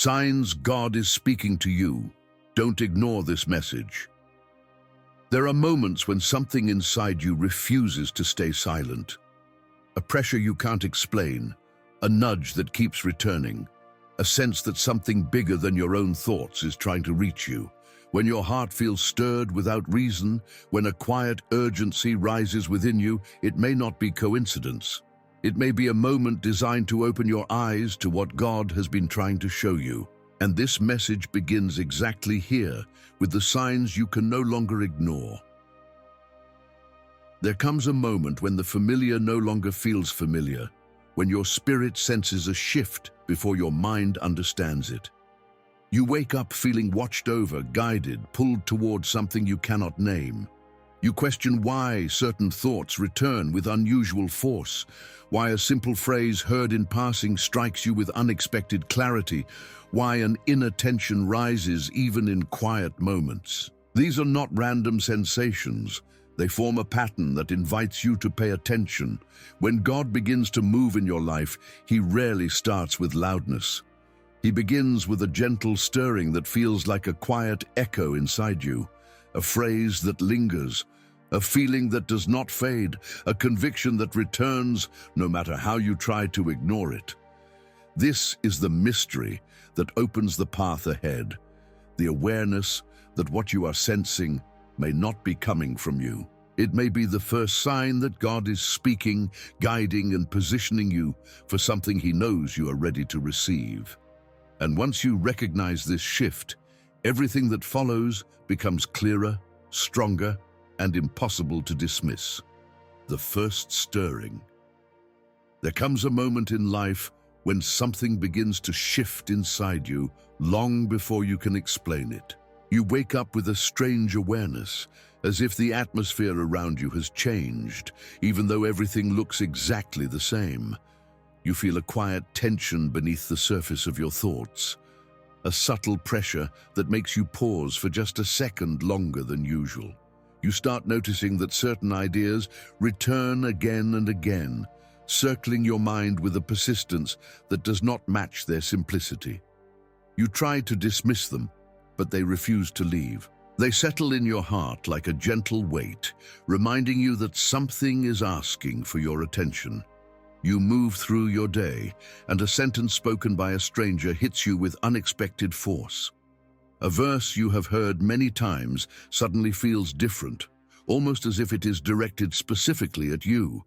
Signs God is speaking to you. Don't ignore this message. There are moments when something inside you refuses to stay silent. A pressure you can't explain, a nudge that keeps returning, a sense that something bigger than your own thoughts is trying to reach you. When your heart feels stirred without reason, when a quiet urgency rises within you, it may not be coincidence. It may be a moment designed to open your eyes to what God has been trying to show you. And this message begins exactly here, with the signs you can no longer ignore. There comes a moment when the familiar no longer feels familiar, when your spirit senses a shift before your mind understands it. You wake up feeling watched over, guided, pulled toward something you cannot name. You question why certain thoughts return with unusual force, why a simple phrase heard in passing strikes you with unexpected clarity, why an inner tension rises even in quiet moments. These are not random sensations. They form a pattern that invites you to pay attention. When God begins to move in your life, He rarely starts with loudness. He begins with a gentle stirring that feels like a quiet echo inside you, a phrase that lingers, a feeling that does not fade, a conviction that returns no matter how you try to ignore it. This is the mystery that opens the path ahead, the awareness that what you are sensing may not be coming from you. It may be the first sign that God is speaking, guiding, and positioning you for something He knows you are ready to receive. And once you recognize this shift, everything that follows becomes clearer, stronger, and impossible to dismiss. The first stirring. There comes a moment in life when something begins to shift inside you long before you can explain it. You wake up with a strange awareness, as if the atmosphere around you has changed, even though everything looks exactly the same. You feel a quiet tension beneath the surface of your thoughts, a subtle pressure that makes you pause for just a second longer than usual. You start noticing that certain ideas return again and again, circling your mind with a persistence that does not match their simplicity. You try to dismiss them, but they refuse to leave. They settle in your heart like a gentle weight, reminding you that something is asking for your attention. You move through your day, and a sentence spoken by a stranger hits you with unexpected force. A verse you have heard many times suddenly feels different, almost as if it is directed specifically at you.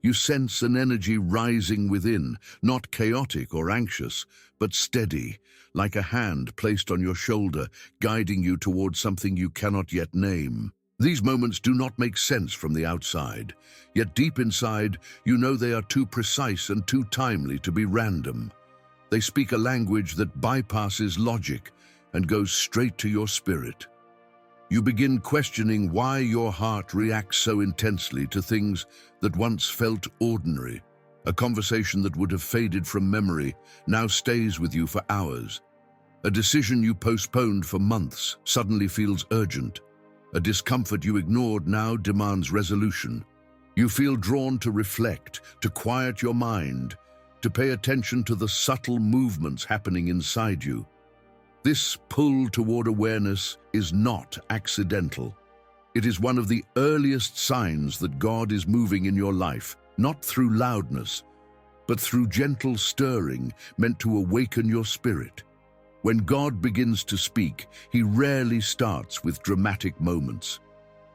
You sense an energy rising within, not chaotic or anxious, but steady, like a hand placed on your shoulder, guiding you towards something you cannot yet name. These moments do not make sense from the outside, yet deep inside, you know they are too precise and too timely to be random. They speak a language that bypasses logic and goes straight to your spirit. You begin questioning why your heart reacts so intensely to things that once felt ordinary. A conversation that would have faded from memory now stays with you for hours. A decision you postponed for months suddenly feels urgent. A discomfort you ignored now demands resolution. You feel drawn to reflect, to quiet your mind, to pay attention to the subtle movements happening inside you. This pull toward awareness is not accidental. It is one of the earliest signs that God is moving in your life, not through loudness, but through gentle stirring meant to awaken your spirit. When God begins to speak, He rarely starts with dramatic moments.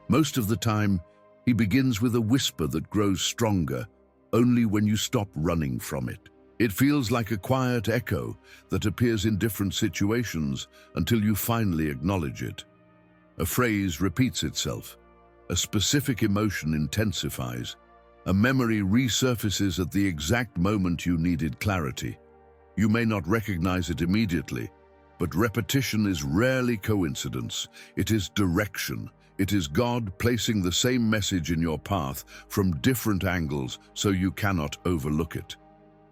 Most of the time, He begins with a whisper that grows stronger only when you stop running from it. It feels like a quiet echo that appears in different situations until you finally acknowledge it. A phrase repeats itself. A specific emotion intensifies. A memory resurfaces at the exact moment you needed clarity. You may not recognize it immediately, but repetition is rarely coincidence. It is direction. It is God placing the same message in your path from different angles so you cannot overlook it.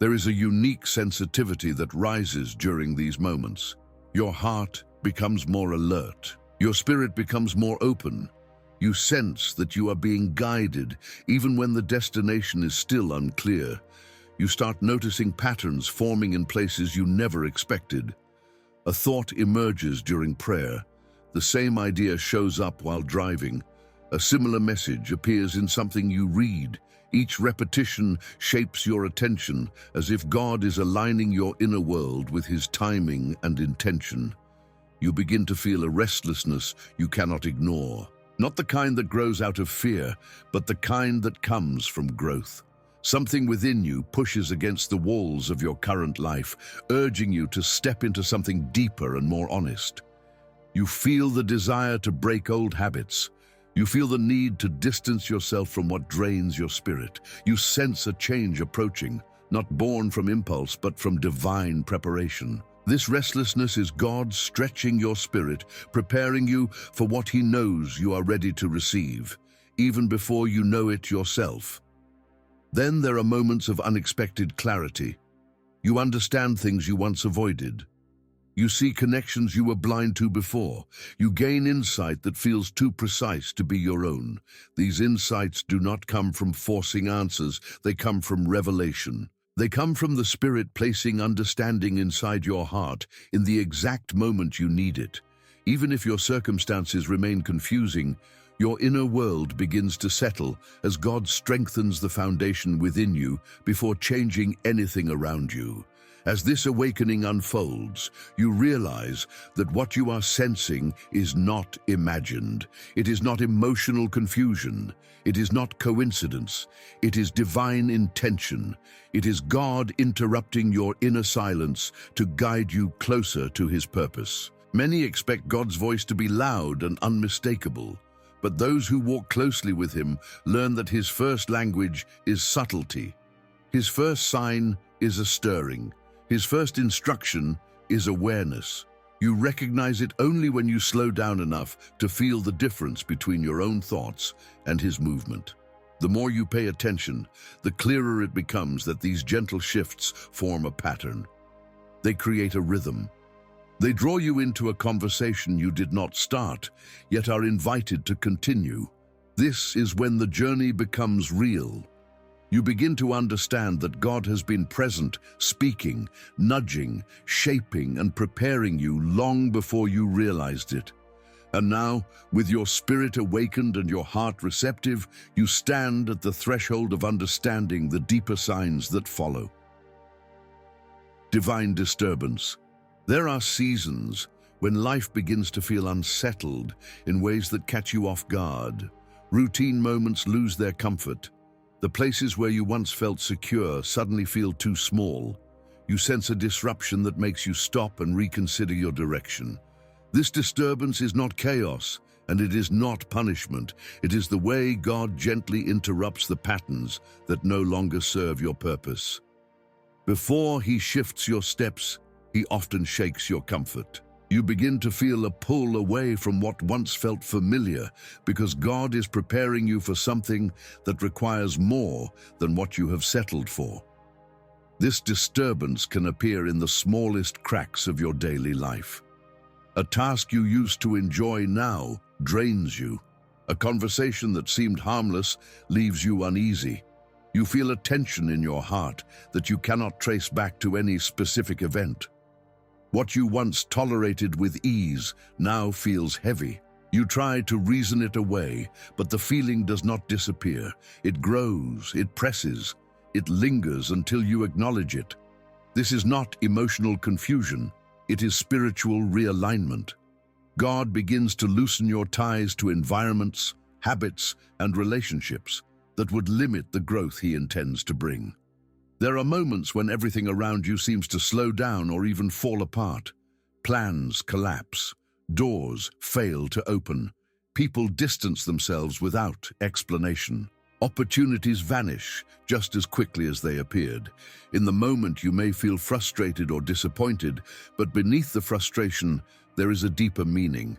There is a unique sensitivity that rises during these moments. Your heart becomes more alert. Your spirit becomes more open. You sense that you are being guided, even when the destination is still unclear. You start noticing patterns forming in places you never expected. A thought emerges during prayer. The same idea shows up while driving. A similar message appears in something you read. Each repetition shapes your attention as if God is aligning your inner world with His timing and intention. You begin to feel a restlessness you cannot ignore. Not the kind that grows out of fear, but the kind that comes from growth. Something within you pushes against the walls of your current life, urging you to step into something deeper and more honest. You feel the desire to break old habits. You feel the need to distance yourself from what drains your spirit. You sense a change approaching, not born from impulse, but from divine preparation. This restlessness is God stretching your spirit, preparing you for what He knows you are ready to receive, even before you know it yourself. Then there are moments of unexpected clarity. You understand things you once avoided. You see connections you were blind to before. You gain insight that feels too precise to be your own. These insights do not come from forcing answers, they come from revelation. They come from the Spirit placing understanding inside your heart in the exact moment you need it. Even if your circumstances remain confusing, your inner world begins to settle as God strengthens the foundation within you before changing anything around you. As this awakening unfolds, you realize that what you are sensing is not imagined. It is not emotional confusion. It is not coincidence. It is divine intention. It is God interrupting your inner silence to guide you closer to His purpose. Many expect God's voice to be loud and unmistakable, but those who walk closely with Him learn that His first language is subtlety. His first sign is a stirring. His first instruction is awareness. You recognize it only when you slow down enough to feel the difference between your own thoughts and His movement. The more you pay attention, the clearer it becomes that these gentle shifts form a pattern. They create a rhythm. They draw you into a conversation you did not start, yet are invited to continue. This is when the journey becomes real. You begin to understand that God has been present, speaking, nudging, shaping, and preparing you long before you realized it. And now, with your spirit awakened and your heart receptive, you stand at the threshold of understanding the deeper signs that follow. Divine disturbance. There are seasons when life begins to feel unsettled in ways that catch you off guard. Routine moments lose their comfort. The places where you once felt secure suddenly feel too small. You sense a disruption that makes you stop and reconsider your direction. This disturbance is not chaos, and it is not punishment. It is the way God gently interrupts the patterns that no longer serve your purpose. Before He shifts your steps, He often shakes your comfort. You begin to feel a pull away from what once felt familiar because God is preparing you for something that requires more than what you have settled for. This disturbance can appear in the smallest cracks of your daily life. A task you used to enjoy now drains you. A conversation that seemed harmless leaves you uneasy. You feel a tension in your heart that you cannot trace back to any specific event. What you once tolerated with ease now feels heavy. You try to reason it away, but the feeling does not disappear. It grows, it presses, it lingers until you acknowledge it. This is not emotional confusion, it is spiritual realignment. God begins to loosen your ties to environments, habits, and relationships that would limit the growth He intends to bring. There are moments when everything around you seems to slow down or even fall apart. Plans collapse. Doors fail to open. People distance themselves without explanation. Opportunities vanish just as quickly as they appeared. In the moment you may feel frustrated or disappointed, but beneath the frustration there is a deeper meaning.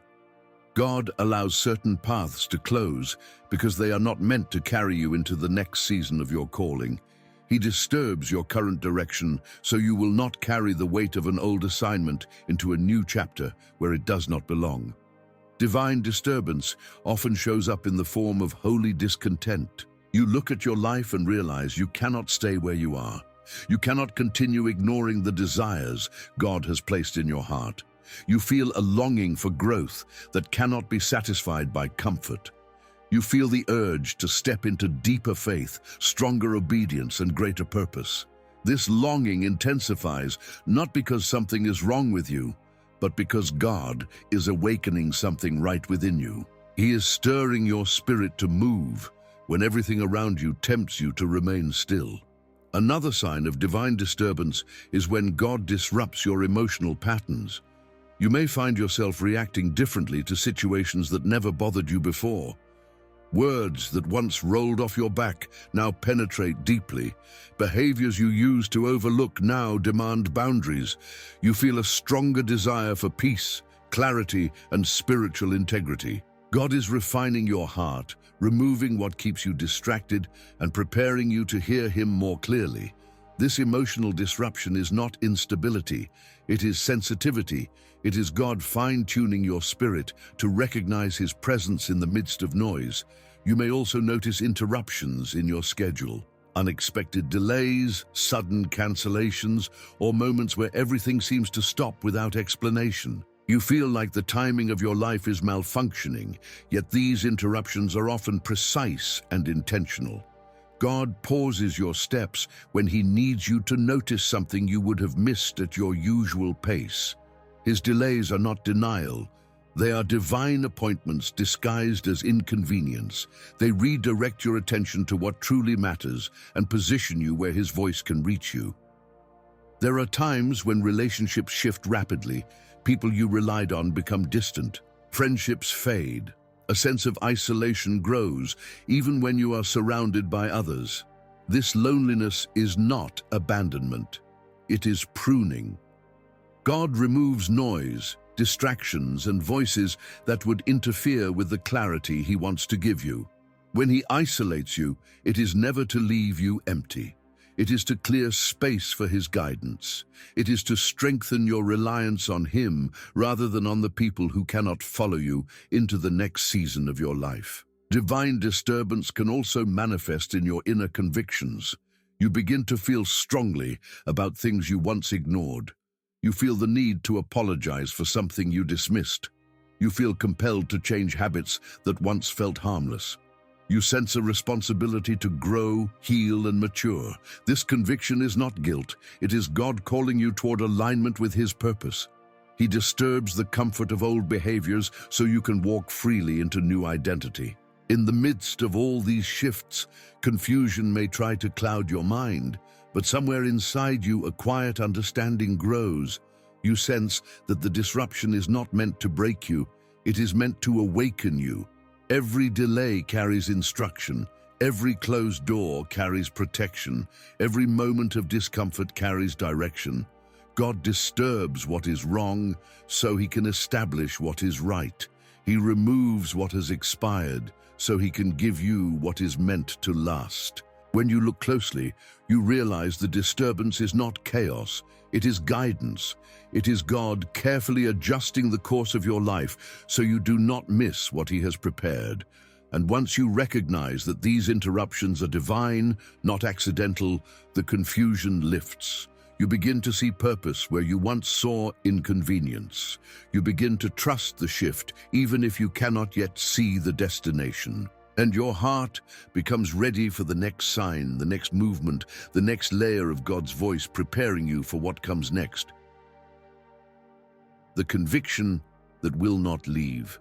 God allows certain paths to close because they are not meant to carry you into the next season of your calling. He disturbs your current direction so you will not carry the weight of an old assignment into a new chapter where it does not belong. Divine disturbance often shows up in the form of holy discontent. You look at your life and realize you cannot stay where you are. You cannot continue ignoring the desires God has placed in your heart. You feel a longing for growth that cannot be satisfied by comfort. You feel the urge to step into deeper faith, stronger obedience, and greater purpose. This longing intensifies not because something is wrong with you, but because God is awakening something right within you. He is stirring your spirit to move when everything around you tempts you to remain still. Another sign of divine disturbance is when God disrupts your emotional patterns. You may find yourself reacting differently to situations that never bothered you before. Words that once rolled off your back now penetrate deeply. Behaviors you used to overlook now demand boundaries. You feel a stronger desire for peace, clarity, and spiritual integrity. God is refining your heart, removing what keeps you distracted, and preparing you to hear Him more clearly. This emotional disruption is not instability, it is sensitivity. It is God fine-tuning your spirit to recognize His presence in the midst of noise. You may also notice interruptions in your schedule, unexpected delays, sudden cancellations, or moments where everything seems to stop without explanation. You feel like the timing of your life is malfunctioning, yet these interruptions are often precise and intentional. God pauses your steps when He needs you to notice something you would have missed at your usual pace. His delays are not denial. They are divine appointments disguised as inconvenience. They redirect your attention to what truly matters and position you where His voice can reach you. There are times when relationships shift rapidly. People you relied on become distant. Friendships fade. A sense of isolation grows, even when you are surrounded by others. This loneliness is not abandonment. It is pruning. God removes noise, distractions, and voices that would interfere with the clarity He wants to give you. When He isolates you, it is never to leave you empty. It is to clear space for His guidance. It is to strengthen your reliance on Him rather than on the people who cannot follow you into the next season of your life. Divine disturbance can also manifest in your inner convictions. You begin to feel strongly about things you once ignored. You feel the need to apologize for something you dismissed. You feel compelled to change habits that once felt harmless. You sense a responsibility to grow, heal, and mature. This conviction is not guilt. It is God calling you toward alignment with His purpose. He disturbs the comfort of old behaviors so you can walk freely into new identity. In the midst of all these shifts, confusion may try to cloud your mind, but somewhere inside you a quiet understanding grows. You sense that the disruption is not meant to break you, it is meant to awaken you. Every delay carries instruction, every closed door carries protection, every moment of discomfort carries direction. God disturbs what is wrong so He can establish what is right. He removes what has expired so He can give you what is meant to last. When you look closely, you realize the disturbance is not chaos, it is guidance. It is God carefully adjusting the course of your life so you do not miss what He has prepared. And once you recognize that these interruptions are divine, not accidental, the confusion lifts. You begin to see purpose where you once saw inconvenience. You begin to trust the shift even if you cannot yet see the destination. And your heart becomes ready for the next sign, the next movement, the next layer of God's voice preparing you for what comes next. The conviction that will not leave.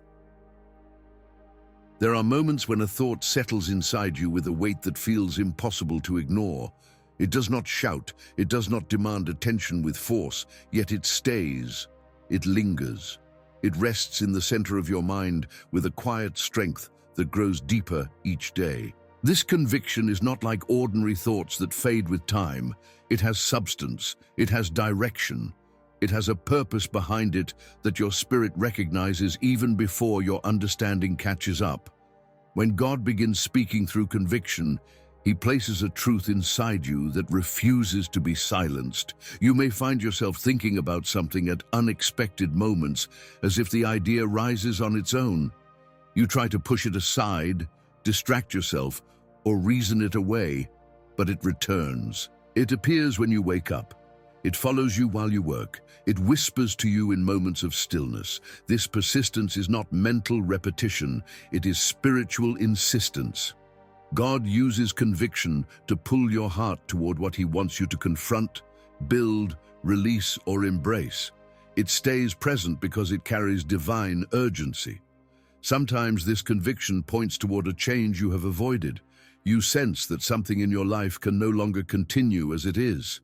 There are moments when a thought settles inside you with a weight that feels impossible to ignore. It does not shout, it does not demand attention with force, yet it stays, it lingers. It rests in the center of your mind with a quiet strength that grows deeper each day. This conviction is not like ordinary thoughts that fade with time. It has substance, it has direction, it has a purpose behind it that your spirit recognizes even before your understanding catches up. When God begins speaking through conviction, He places a truth inside you that refuses to be silenced. You may find yourself thinking about something at unexpected moments, as if the idea rises on its own. You try to push it aside, distract yourself, or reason it away, but it returns. It appears when you wake up. It follows you while you work. It whispers to you in moments of stillness. This persistence is not mental repetition, it is spiritual insistence. God uses conviction to pull your heart toward what He wants you to confront, build, release, or embrace. It stays present because it carries divine urgency. Sometimes this conviction points toward a change you have avoided. You sense that something in your life can no longer continue as it is.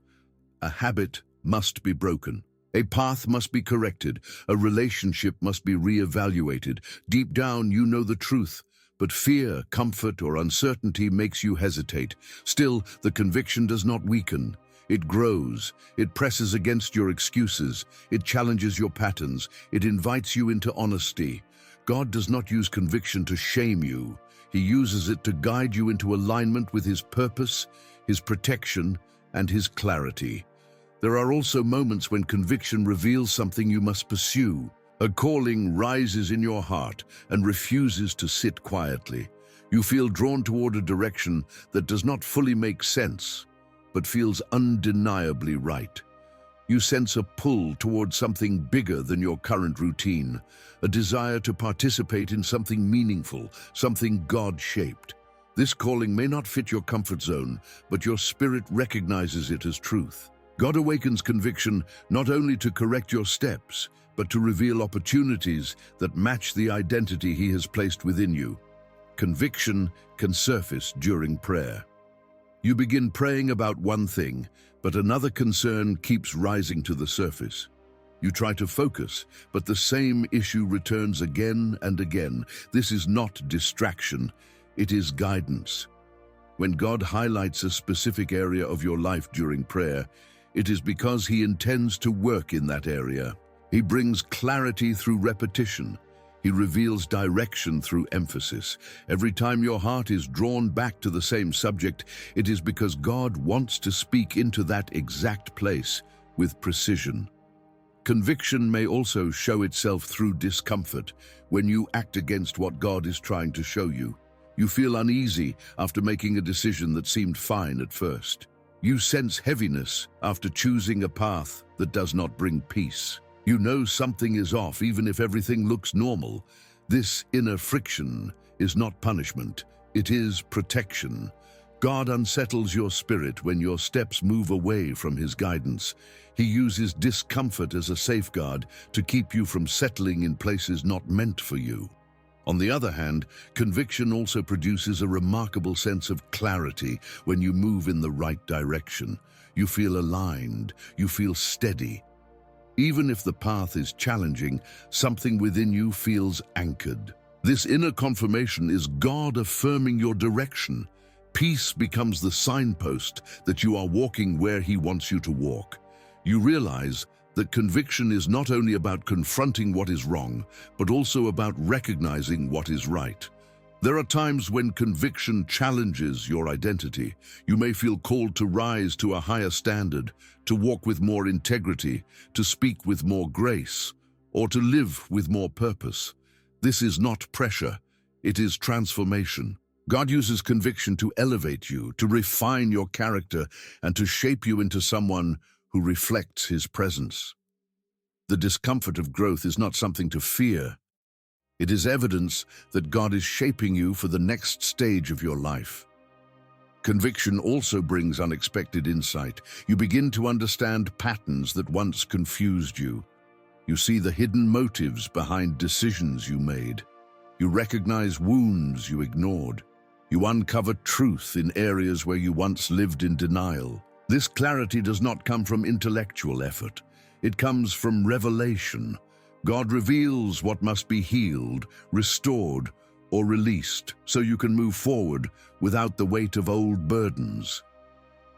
A habit must be broken. A path must be corrected. A relationship must be re-evaluated. Deep down, you know the truth, but fear, comfort, or uncertainty makes you hesitate. Still, the conviction does not weaken. It grows. It presses against your excuses. It challenges your patterns. It invites you into honesty. God does not use conviction to shame you. He uses it to guide you into alignment with His purpose, His protection, and His clarity. There are also moments when conviction reveals something you must pursue. A calling rises in your heart and refuses to sit quietly. You feel drawn toward a direction that does not fully make sense, but feels undeniably right. You sense a pull toward something bigger than your current routine, a desire to participate in something meaningful, something God-shaped. This calling may not fit your comfort zone, but your spirit recognizes it as truth. God awakens conviction not only to correct your steps, but to reveal opportunities that match the identity He has placed within you. Conviction can surface during prayer. You begin praying about one thing, but another concern keeps rising to the surface. You try to focus, but the same issue returns again and again. This is not distraction, it is guidance. When God highlights a specific area of your life during prayer, it is because He intends to work in that area. He brings clarity through repetition. He reveals direction through emphasis. Every time your heart is drawn back to the same subject, it is because God wants to speak into that exact place with precision. Conviction may also show itself through discomfort when you act against what God is trying to show you. You feel uneasy after making a decision that seemed fine at first. You sense heaviness after choosing a path that does not bring peace. You know something is off even if everything looks normal. This inner friction is not punishment, it is protection. God unsettles your spirit when your steps move away from His guidance. He uses discomfort as a safeguard to keep you from settling in places not meant for you. On the other hand, conviction also produces a remarkable sense of clarity when you move in the right direction. You feel aligned, you feel steady. Even if the path is challenging, something within you feels anchored. This inner confirmation is God affirming your direction. Peace becomes the signpost that you are walking where He wants you to walk. You realize that conviction is not only about confronting what is wrong, but also about recognizing what is right. There are times when conviction challenges your identity. You may feel called to rise to a higher standard, to walk with more integrity, to speak with more grace, or to live with more purpose. This is not pressure, it is transformation. God uses conviction to elevate you, to refine your character, and to shape you into someone who reflects His presence. The discomfort of growth is not something to fear. It is evidence that God is shaping you for the next stage of your life. Conviction also brings unexpected insight. You begin to understand patterns that once confused you. You see the hidden motives behind decisions you made. You recognize wounds you ignored. You uncover truth in areas where you once lived in denial. This clarity does not come from intellectual effort. It comes from revelation. God reveals what must be healed, restored, or released so you can move forward without the weight of old burdens.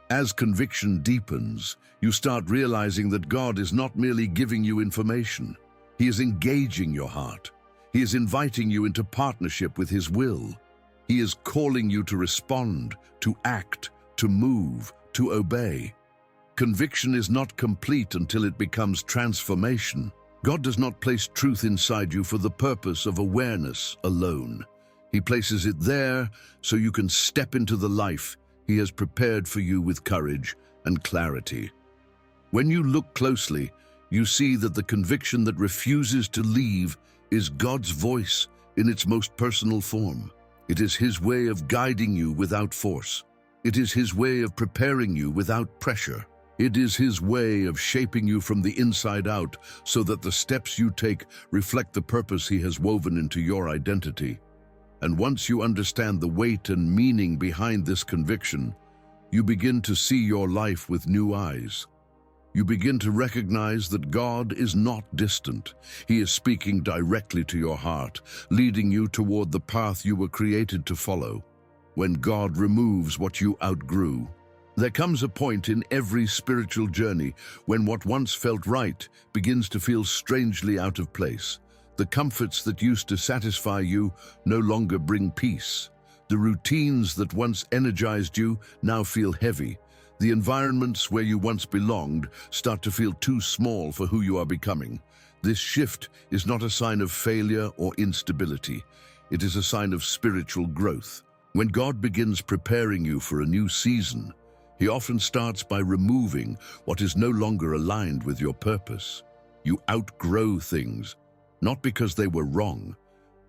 As conviction deepens, you start realizing that God is not merely giving you information. He is engaging your heart. He is inviting you into partnership with His will. He is calling you to respond, to act, to move, to obey. Conviction is not complete until it becomes transformation. God does not place truth inside you for the purpose of awareness alone. He places it there so you can step into the life He has prepared for you with courage and clarity. When you look closely, you see that the conviction that refuses to leave is God's voice in its most personal form. It is His way of guiding you without force. It is His way of preparing you without pressure. It is His way of shaping you from the inside out so that the steps you take reflect the purpose He has woven into your identity. And once you understand the weight and meaning behind this conviction, you begin to see your life with new eyes. You begin to recognize that God is not distant. He is speaking directly to your heart, leading you toward the path you were created to follow. When God removes what you outgrew, there comes a point in every spiritual journey when what once felt right begins to feel strangely out of place. The comforts that used to satisfy you no longer bring peace. The routines that once energized you now feel heavy. The environments where you once belonged start to feel too small for who you are becoming. This shift is not a sign of failure or instability. It is a sign of spiritual growth. When God begins preparing you for a new season, He often starts by removing what is no longer aligned with your purpose. You outgrow things, not because they were wrong,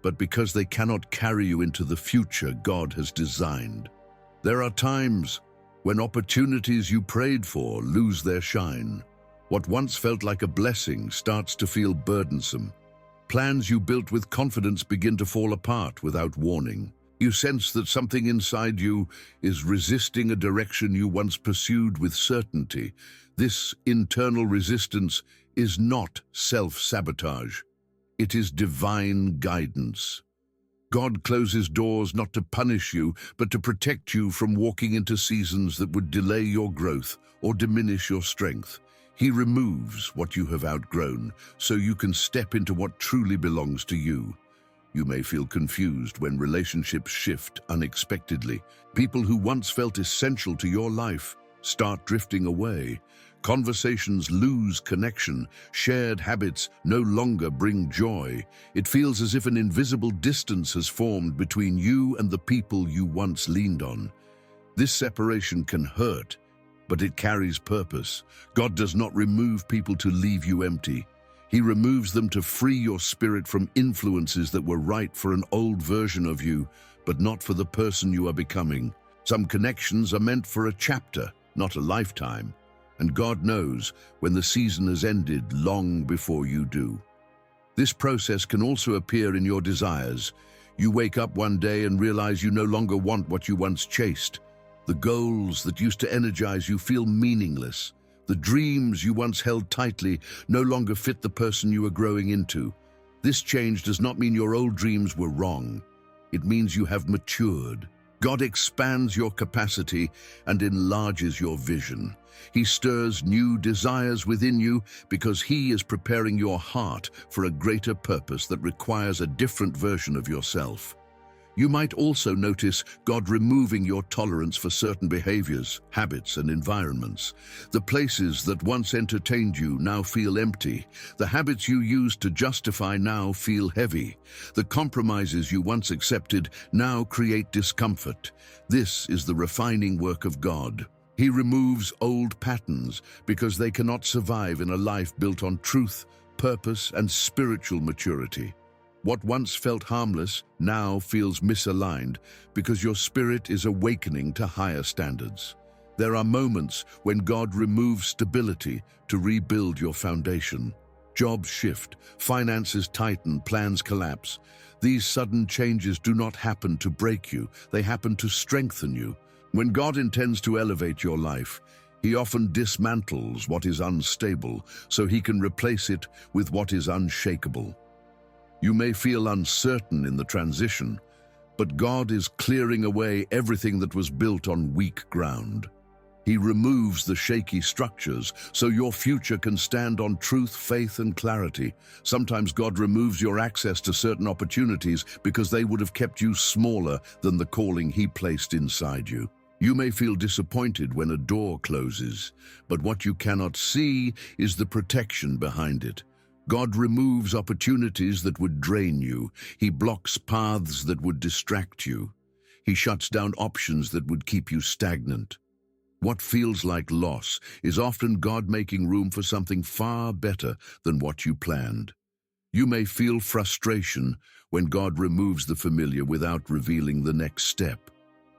but because they cannot carry you into the future God has designed. There are times when opportunities you prayed for lose their shine. What once felt like a blessing starts to feel burdensome. Plans you built with confidence begin to fall apart without warning. You sense that something inside you is resisting a direction you once pursued with certainty. This internal resistance is not self-sabotage. It is divine guidance. God closes doors not to punish you, but to protect you from walking into seasons that would delay your growth or diminish your strength. He removes what you have outgrown so you can step into what truly belongs to you. You may feel confused when relationships shift unexpectedly. People who once felt essential to your life start drifting away. Conversations lose connection. Shared habits no longer bring joy. It feels as if an invisible distance has formed between you and the people you once leaned on. This separation can hurt, but it carries purpose. God does not remove people to leave you empty. He removes them to free your spirit from influences that were right for an old version of you, but not for the person you are becoming. Some connections are meant for a chapter, not a lifetime. And God knows when the season has ended long before you do. This process can also appear in your desires. You wake up one day and realize you no longer want what you once chased. The goals that used to energize you feel meaningless. The dreams you once held tightly no longer fit the person you are growing into. This change does not mean your old dreams were wrong. It means you have matured. God expands your capacity and enlarges your vision. He stirs new desires within you because He is preparing your heart for a greater purpose that requires a different version of yourself. You might also notice God removing your tolerance for certain behaviors, habits, and environments. The places that once entertained you now feel empty. The habits you used to justify now feel heavy. The compromises you once accepted now create discomfort. This is the refining work of God. He removes old patterns because they cannot survive in a life built on truth, purpose, and spiritual maturity. What once felt harmless now feels misaligned because your spirit is awakening to higher standards. There are moments when God removes stability to rebuild your foundation. Jobs shift, finances tighten, plans collapse. These sudden changes do not happen to break you, they happen to strengthen you. When God intends to elevate your life, He often dismantles what is unstable so He can replace it with what is unshakable. You may feel uncertain in the transition, but God is clearing away everything that was built on weak ground. He removes the shaky structures so your future can stand on truth, faith, and clarity. Sometimes God removes your access to certain opportunities because they would have kept you smaller than the calling He placed inside you. You may feel disappointed when a door closes, but what you cannot see is the protection behind it. God removes opportunities that would drain you. He blocks paths that would distract you. He shuts down options that would keep you stagnant. What feels like loss is often God making room for something far better than what you planned. You may feel frustration when God removes the familiar without revealing the next step.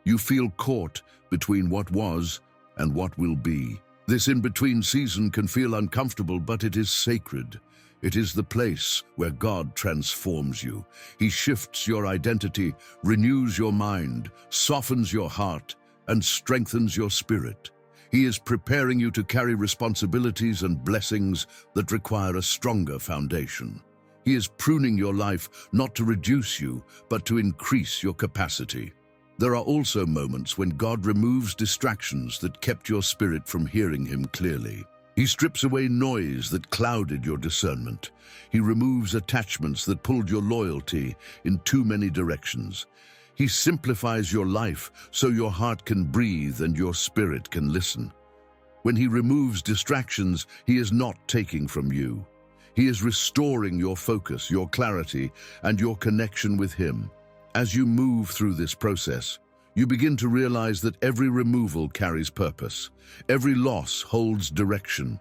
You feel caught between what was and what will be. This in-between season can feel uncomfortable, but it is sacred. It is the place where God transforms you. He shifts your identity, renews your mind, softens your heart, and strengthens your spirit. He is preparing you to carry responsibilities and blessings that require a stronger foundation. He is pruning your life not to reduce you, but to increase your capacity. There are also moments when God removes distractions that kept your spirit from hearing Him clearly. He strips away noise that clouded your discernment. He removes attachments that pulled your loyalty in too many directions. He simplifies your life so your heart can breathe and your spirit can listen. When He removes distractions, He is not taking from you. He is restoring your focus, your clarity, and your connection with Him. As you move through this process, you begin to realize that every removal carries purpose. Every loss holds direction.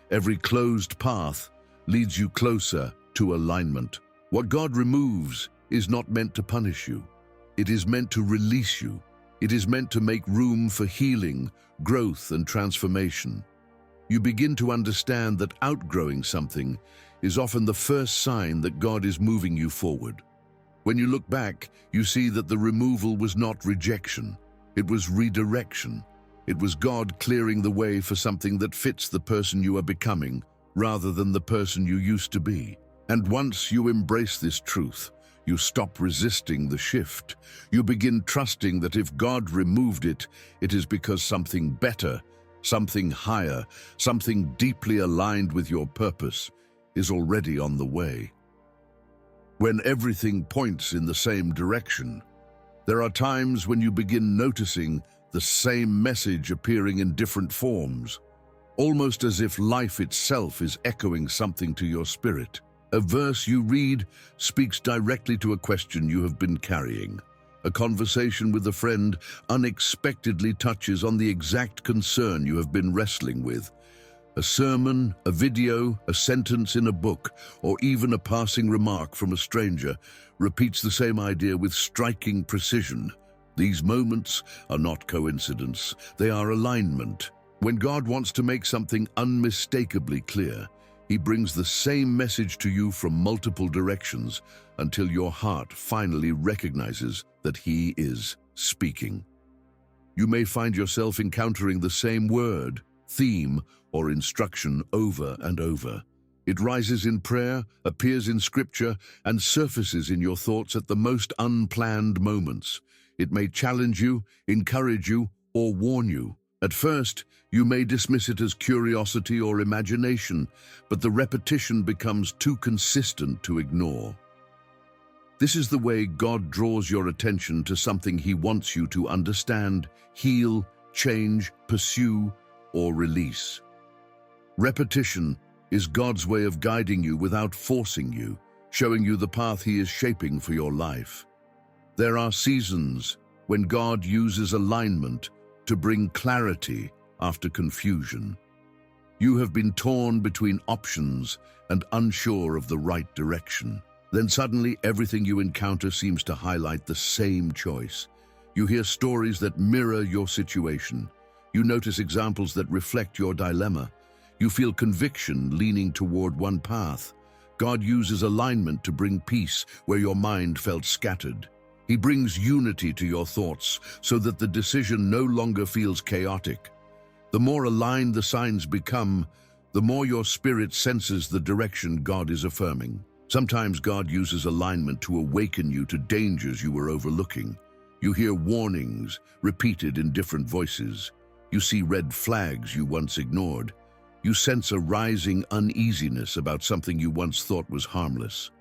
Every closed path leads you closer to alignment. What God removes is not meant to punish you. It is meant to release you. It is meant to make room for healing, growth, and transformation. You begin to understand that outgrowing something is often the first sign that God is moving you forward. When you look back, you see that the removal was not rejection. It was redirection. It was God clearing the way for something that fits the person you are becoming, rather than the person you used to be. And once you embrace this truth, you stop resisting the shift. You begin trusting that if God removed it, it is because something better, something higher, something deeply aligned with your purpose is already on the way. When everything points in the same direction, there are times when you begin noticing the same message appearing in different forms, almost as if life itself is echoing something to your spirit. A verse you read speaks directly to a question you have been carrying. A conversation with a friend unexpectedly touches on the exact concern you have been wrestling with. A sermon, a video, a sentence in a book, or even a passing remark from a stranger repeats the same idea with striking precision. These moments are not coincidence, they are alignment. When God wants to make something unmistakably clear, He brings the same message to you from multiple directions until your heart finally recognizes that He is speaking. You may find yourself encountering the same word, theme, or instruction over and over. It rises in prayer, appears in scripture, and surfaces in your thoughts at the most unplanned moments. It may challenge you, encourage you, or warn you. At first, you may dismiss it as curiosity or imagination, but the repetition becomes too consistent to ignore. This is the way God draws your attention to something He wants you to understand, heal, change, pursue, or release. Repetition is God's way of guiding you without forcing you, showing you the path He is shaping for your life. There are seasons when God uses alignment to bring clarity after confusion. You have been torn between options and unsure of the right direction. Then suddenly everything you encounter seems to highlight the same choice. You hear stories that mirror your situation. You notice examples that reflect your dilemma. You feel conviction leaning toward one path. God uses alignment to bring peace where your mind felt scattered. He brings unity to your thoughts so that the decision no longer feels chaotic. The more aligned the signs become, the more your spirit senses the direction God is affirming. Sometimes God uses alignment to awaken you to dangers you were overlooking. You hear warnings repeated in different voices. You see red flags you once ignored. You sense a rising uneasiness about something you once thought was harmless.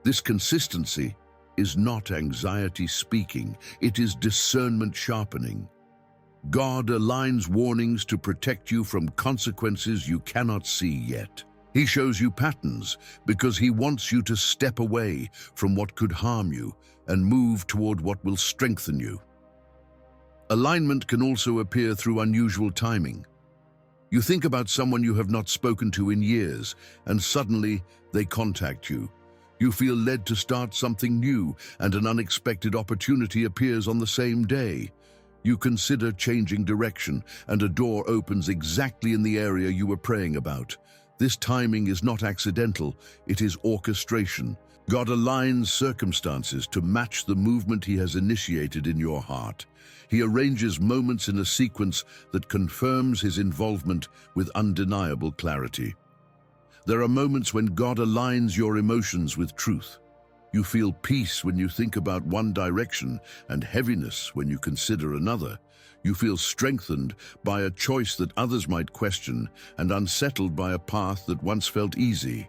This consistency is not anxiety speaking, it is discernment sharpening. God aligns warnings to protect you from consequences you cannot see yet. He shows you patterns because He wants you to step away from what could harm you and move toward what will strengthen you. Alignment can also appear through unusual timing. You think about someone you have not spoken to in years, and suddenly they contact you. You feel led to start something new, and an unexpected opportunity appears on the same day. You consider changing direction, and a door opens exactly in the area you were praying about. This timing is not accidental, it is orchestration. God aligns circumstances to match the movement He has initiated in your heart. He arranges moments in a sequence that confirms His involvement with undeniable clarity. There are moments when God aligns your emotions with truth. You feel peace when you think about one direction and heaviness when you consider another. You feel strengthened by a choice that others might question and unsettled by a path that once felt easy.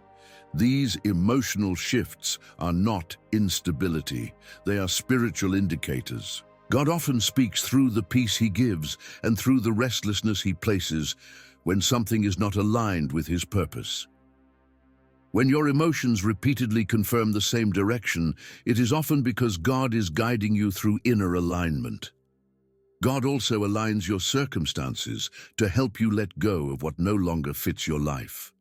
These emotional shifts are not instability. They are spiritual indicators. God often speaks through the peace He gives and through the restlessness He places when something is not aligned with His purpose. When your emotions repeatedly confirm the same direction, it is often because God is guiding you through inner alignment. God also aligns your circumstances to help you let go of what no longer fits your life.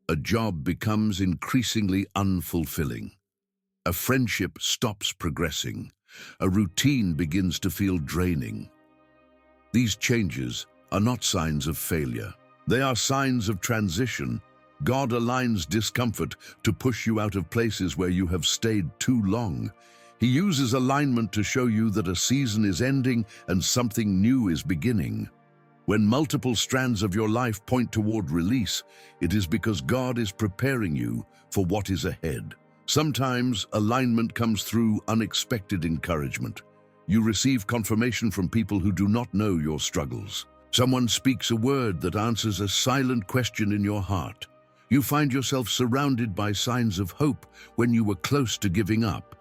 A job becomes increasingly unfulfilling. A friendship stops progressing. A routine begins to feel draining. These changes are not signs of failure. They are signs of transition. God aligns discomfort to push you out of places where you have stayed too long. He uses alignment to show you that a season is ending and something new is beginning. When multiple strands of your life point toward release, it is because God is preparing you for what is ahead. Sometimes alignment comes through unexpected encouragement. You receive confirmation from people who do not know your struggles. Someone speaks a word that answers a silent question in your heart. You find yourself surrounded by signs of hope when you were close to giving up.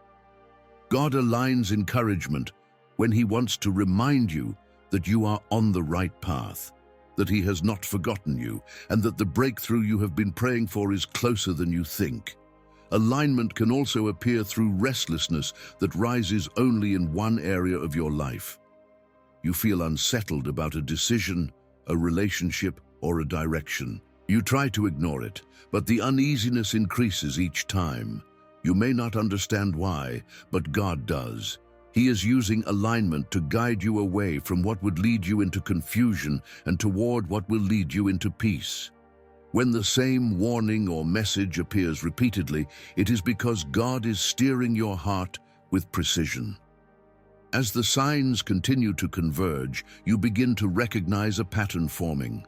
God aligns encouragement when He wants to remind you that you are on the right path, that He has not forgotten you, and that the breakthrough you have been praying for is closer than you think. Alignment can also appear through restlessness that rises only in one area of your life. You feel unsettled about a decision, a relationship, or a direction. You try to ignore it, but the uneasiness increases each time. You may not understand why, but God does. He is using alignment to guide you away from what would lead you into confusion and toward what will lead you into peace. When the same warning or message appears repeatedly, it is because God is steering your heart with precision. As the signs continue to converge, you begin to recognize a pattern forming.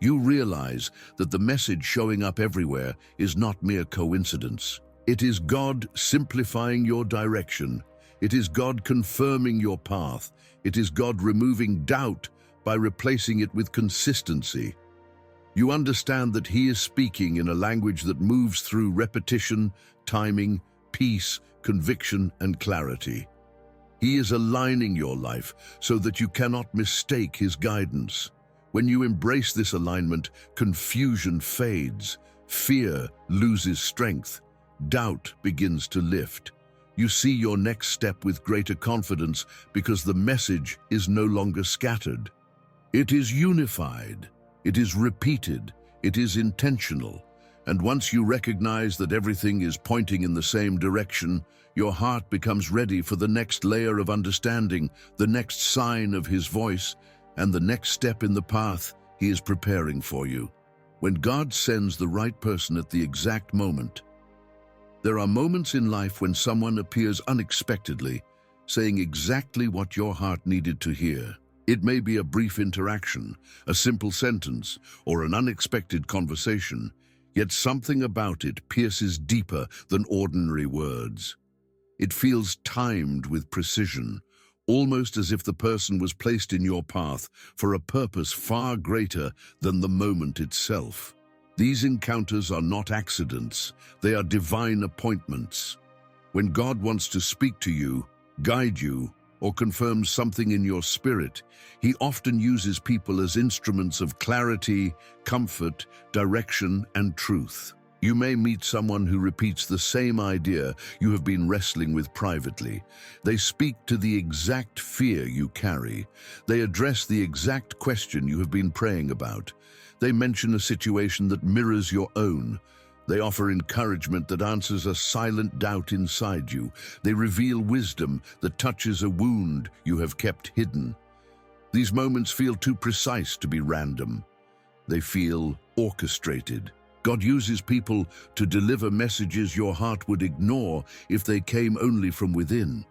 You realize that the message showing up everywhere is not mere coincidence. It is God simplifying your direction. It is God confirming your path. It is God removing doubt by replacing it with consistency. You understand that He is speaking in a language that moves through repetition, timing, peace, conviction, and clarity. He is aligning your life so that you cannot mistake His guidance. When you embrace this alignment, confusion fades, fear loses strength, doubt begins to lift. You see your next step with greater confidence because the message is no longer scattered. It is unified, it is repeated, it is intentional. And once you recognize that everything is pointing in the same direction, your heart becomes ready for the next layer of understanding, the next sign of His voice, and the next step in the path He is preparing for you. When God sends the right person at the exact moment, there are moments in life when someone appears unexpectedly, saying exactly what your heart needed to hear. It may be a brief interaction, a simple sentence, or an unexpected conversation, yet something about it pierces deeper than ordinary words. It feels timed with precision, almost as if the person was placed in your path for a purpose far greater than the moment itself. These encounters are not accidents, they are divine appointments. When God wants to speak to you, guide you, or confirm something in your spirit, He often uses people as instruments of clarity, comfort, direction, and truth. You may meet someone who repeats the same idea you have been wrestling with privately. They speak to the exact fear you carry. They address the exact question you have been praying about. They mention a situation that mirrors your own. They offer encouragement that answers a silent doubt inside you. They reveal wisdom that touches a wound you have kept hidden. These moments feel too precise to be random. They feel orchestrated. God uses people to deliver messages your heart would ignore if they came only from within.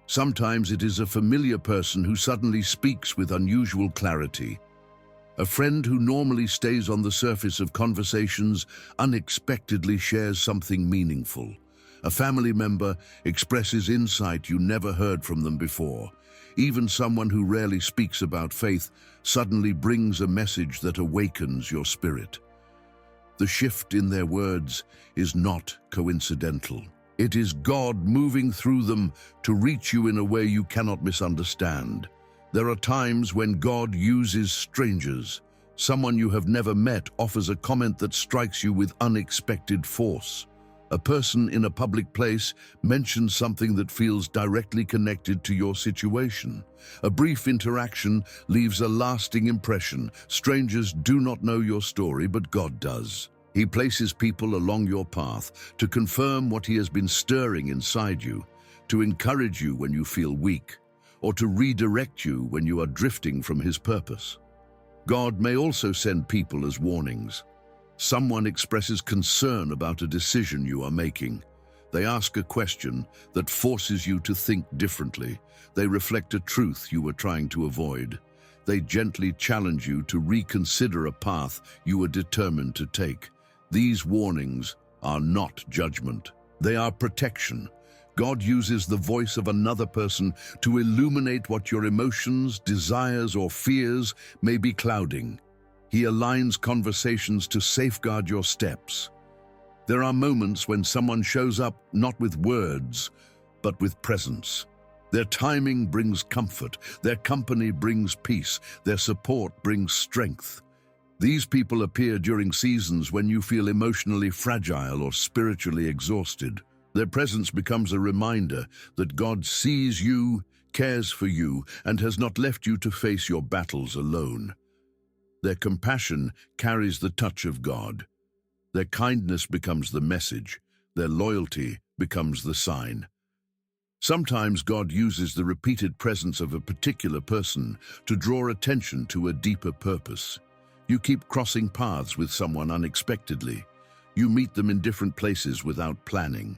Sometimes it is a familiar person who suddenly speaks with unusual clarity. A friend who normally stays on the surface of conversations unexpectedly shares something meaningful. A family member expresses insight you never heard from them before. Even someone who rarely speaks about faith suddenly brings a message that awakens your spirit. The shift in their words is not coincidental. It is God moving through them to reach you in a way you cannot misunderstand. There are times when God uses strangers. Someone you have never met offers a comment that strikes you with unexpected force. A person in a public place mentions something that feels directly connected to your situation. A brief interaction leaves a lasting impression. Strangers do not know your story, but God does. He places people along your path to confirm what He has been stirring inside you, to encourage you when you feel weak, or to redirect you when you are drifting from His purpose. God may also send people as warnings. Someone expresses concern about a decision you are making. They ask a question that forces you to think differently. They reflect a truth you were trying to avoid. They gently challenge you to reconsider a path you were determined to take. These warnings are not judgment. They are protection. God uses the voice of another person to illuminate what your emotions, desires, or fears may be clouding. He aligns conversations to safeguard your steps. There are moments when someone shows up not with words, but with presence. Their timing brings comfort, their company brings peace, their support brings strength. These people appear during seasons when you feel emotionally fragile or spiritually exhausted. Their presence becomes a reminder that God sees you, cares for you, and has not left you to face your battles alone. Their compassion carries the touch of God. Their kindness becomes the message. Their loyalty becomes the sign. Sometimes God uses the repeated presence of a particular person to draw attention to a deeper purpose. You keep crossing paths with someone unexpectedly. You meet them in different places without planning.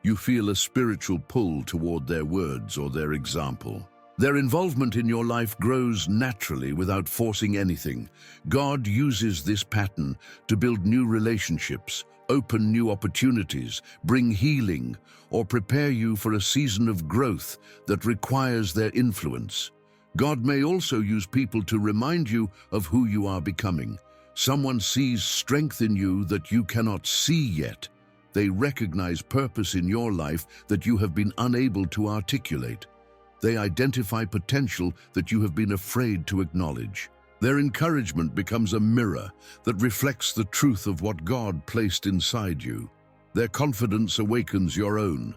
You feel a spiritual pull toward their words or their example. Their involvement in your life grows naturally without forcing anything. God uses this pattern to build new relationships, open new opportunities, bring healing, or prepare you for a season of growth that requires their influence. God may also use people to remind you of who you are becoming. Someone sees strength in you that you cannot see yet. They recognize purpose in your life that you have been unable to articulate. They identify potential that you have been afraid to acknowledge. Their encouragement becomes a mirror that reflects the truth of what God placed inside you. Their confidence awakens your own.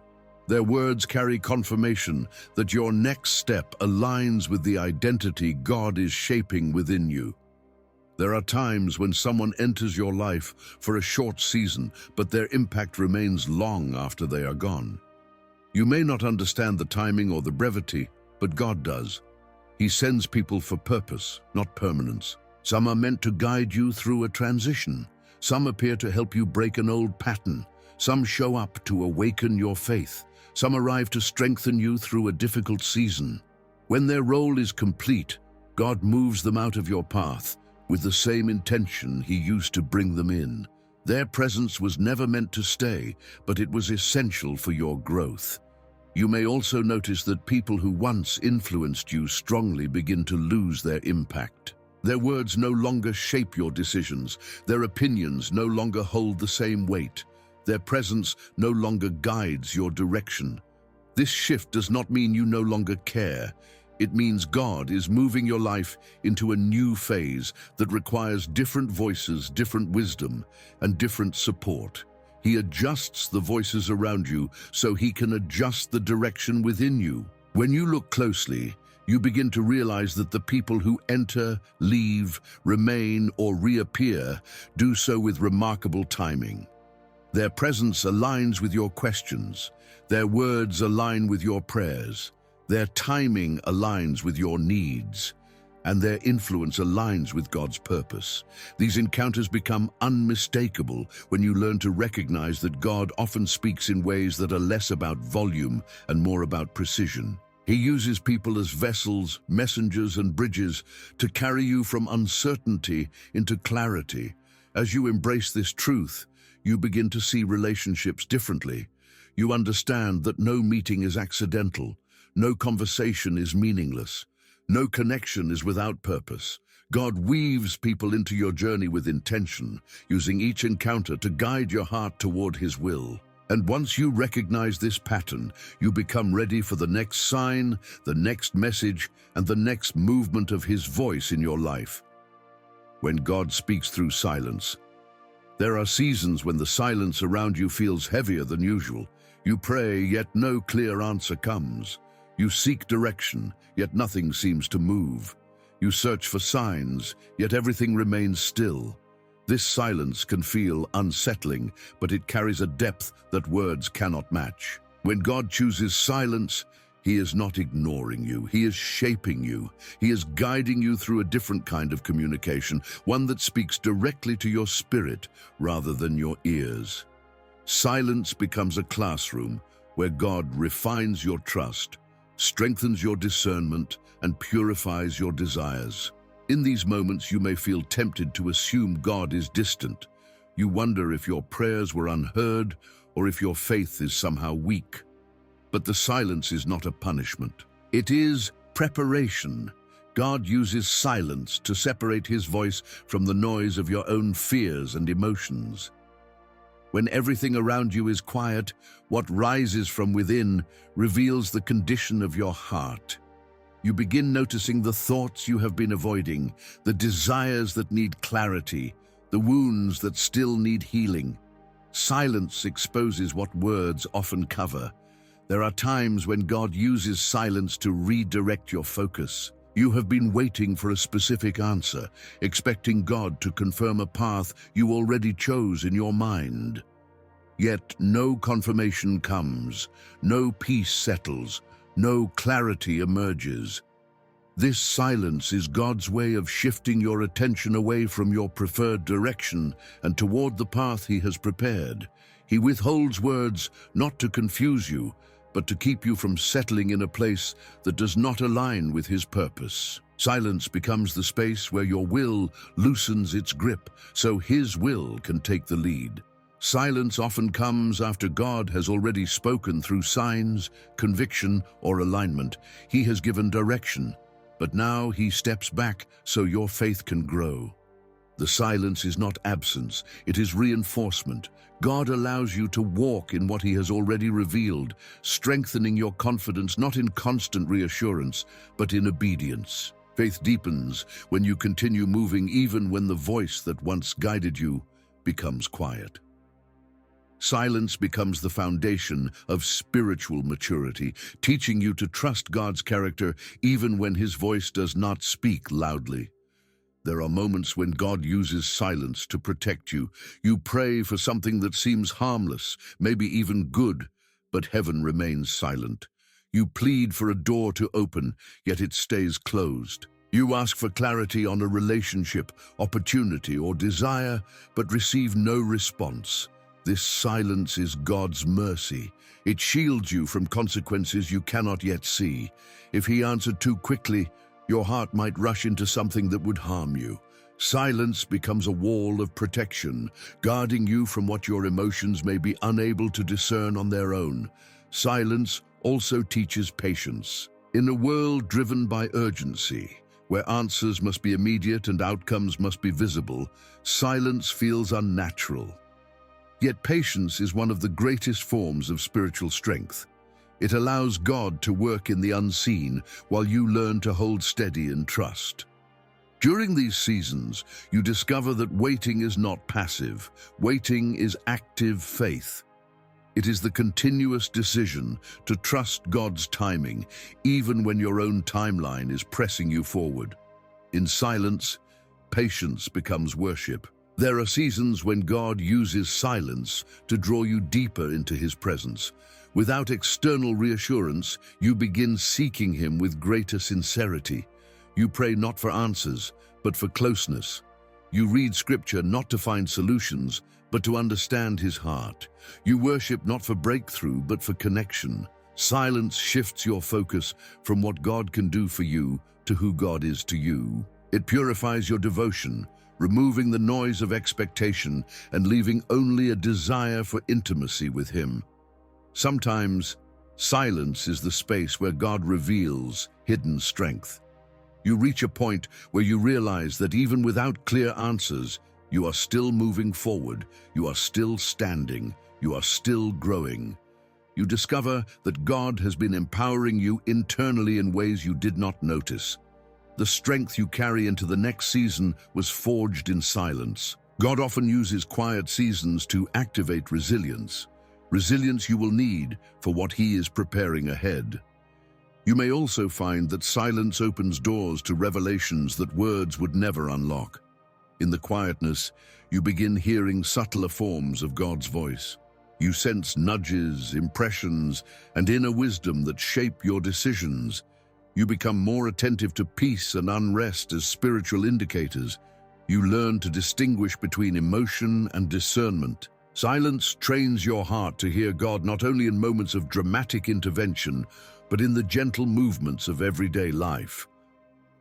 Their words carry confirmation that your next step aligns with the identity God is shaping within you. There are times when someone enters your life for a short season, but their impact remains long after they are gone. You may not understand the timing or the brevity, but God does. He sends people for purpose, not permanence. Some are meant to guide you through a transition. Some appear to help you break an old pattern. Some show up to awaken your faith. Some arrive to strengthen you through a difficult season. When their role is complete, God moves them out of your path with the same intention He used to bring them in. Their presence was never meant to stay, but it was essential for your growth. You may also notice that people who once influenced you strongly begin to lose their impact. Their words no longer shape your decisions. Their opinions no longer hold the same weight. Their presence no longer guides your direction. This shift does not mean you no longer care. It means God is moving your life into a new phase that requires different voices, different wisdom, and different support. He adjusts the voices around you so he can adjust the direction within you. When you look closely, you begin to realize that the people who enter, leave, remain, or reappear do so with remarkable timing. Their presence aligns with your questions. Their words align with your prayers. Their timing aligns with your needs, and their influence aligns with God's purpose. These encounters become unmistakable when you learn to recognize that God often speaks in ways that are less about volume and more about precision. He uses people as vessels, messengers, and bridges to carry you from uncertainty into clarity. As you embrace this truth, you begin to see relationships differently. You understand that no meeting is accidental. No conversation is meaningless. No connection is without purpose. God weaves people into your journey with intention, using each encounter to guide your heart toward His will. And once you recognize this pattern, you become ready for the next sign, the next message, and the next movement of His voice in your life. When God speaks through silence, there are seasons when the silence around you feels heavier than usual. You pray, yet no clear answer comes. You seek direction, yet nothing seems to move. You search for signs, yet everything remains still. This silence can feel unsettling, but it carries a depth that words cannot match. When God chooses silence, He is not ignoring you. He is shaping you. He is guiding you through a different kind of communication, one that speaks directly to your spirit rather than your ears. Silence becomes a classroom where God refines your trust, strengthens your discernment, and purifies your desires. In these moments, you may feel tempted to assume God is distant. You wonder if your prayers were unheard or if your faith is somehow weak. But the silence is not a punishment. It is preparation. God uses silence to separate His voice from the noise of your own fears and emotions. When everything around you is quiet, what rises from within reveals the condition of your heart. You begin noticing the thoughts you have been avoiding, the desires that need clarity, the wounds that still need healing. Silence exposes what words often cover. There are times when God uses silence to redirect your focus. You have been waiting for a specific answer, expecting God to confirm a path you already chose in your mind. Yet no confirmation comes, no peace settles, no clarity emerges. This silence is God's way of shifting your attention away from your preferred direction and toward the path He has prepared. He withholds words not to confuse you, but to keep you from settling in a place that does not align with His purpose. Silence becomes the space where your will loosens its grip, so His will can take the lead. Silence often comes after God has already spoken through signs, conviction, or alignment. He has given direction, but now He steps back so your faith can grow. The silence is not absence, it is reinforcement. God allows you to walk in what He has already revealed, strengthening your confidence not in constant reassurance, but in obedience. Faith deepens when you continue moving even when the voice that once guided you becomes quiet. Silence becomes the foundation of spiritual maturity, teaching you to trust God's character even when His voice does not speak loudly. There are moments when God uses silence to protect you. You pray for something that seems harmless, maybe even good, but heaven remains silent. You plead for a door to open, yet it stays closed. You ask for clarity on a relationship, opportunity, or desire, but receive no response. This silence is God's mercy. It shields you from consequences you cannot yet see. If He answered too quickly, your heart might rush into something that would harm you. Silence becomes a wall of protection, guarding you from what your emotions may be unable to discern on their own. Silence also teaches patience. In a world driven by urgency, where answers must be immediate and outcomes must be visible, silence feels unnatural. Yet patience is one of the greatest forms of spiritual strength. It allows God to work in the unseen while you learn to hold steady and trust. During these seasons, you discover that waiting is not passive. Waiting is active faith. It is the continuous decision to trust God's timing, even when your own timeline is pressing you forward. In silence, patience becomes worship. There are seasons when God uses silence to draw you deeper into His presence. Without external reassurance, you begin seeking Him with greater sincerity. You pray not for answers, but for closeness. You read Scripture not to find solutions, but to understand His heart. You worship not for breakthrough, but for connection. Silence shifts your focus from what God can do for you to who God is to you. It purifies your devotion, removing the noise of expectation and leaving only a desire for intimacy with Him. Sometimes, silence is the space where God reveals hidden strength. You reach a point where you realize that even without clear answers, you are still moving forward, you are still standing, you are still growing. You discover that God has been empowering you internally in ways you did not notice. The strength you carry into the next season was forged in silence. God often uses quiet seasons to activate resilience. Resilience you will need for what He is preparing ahead. You may also find that silence opens doors to revelations that words would never unlock. In the quietness, you begin hearing subtler forms of God's voice. You sense nudges, impressions, and inner wisdom that shape your decisions. You become more attentive to peace and unrest as spiritual indicators. You learn to distinguish between emotion and discernment. Silence trains your heart to hear God not only in moments of dramatic intervention, but in the gentle movements of everyday life.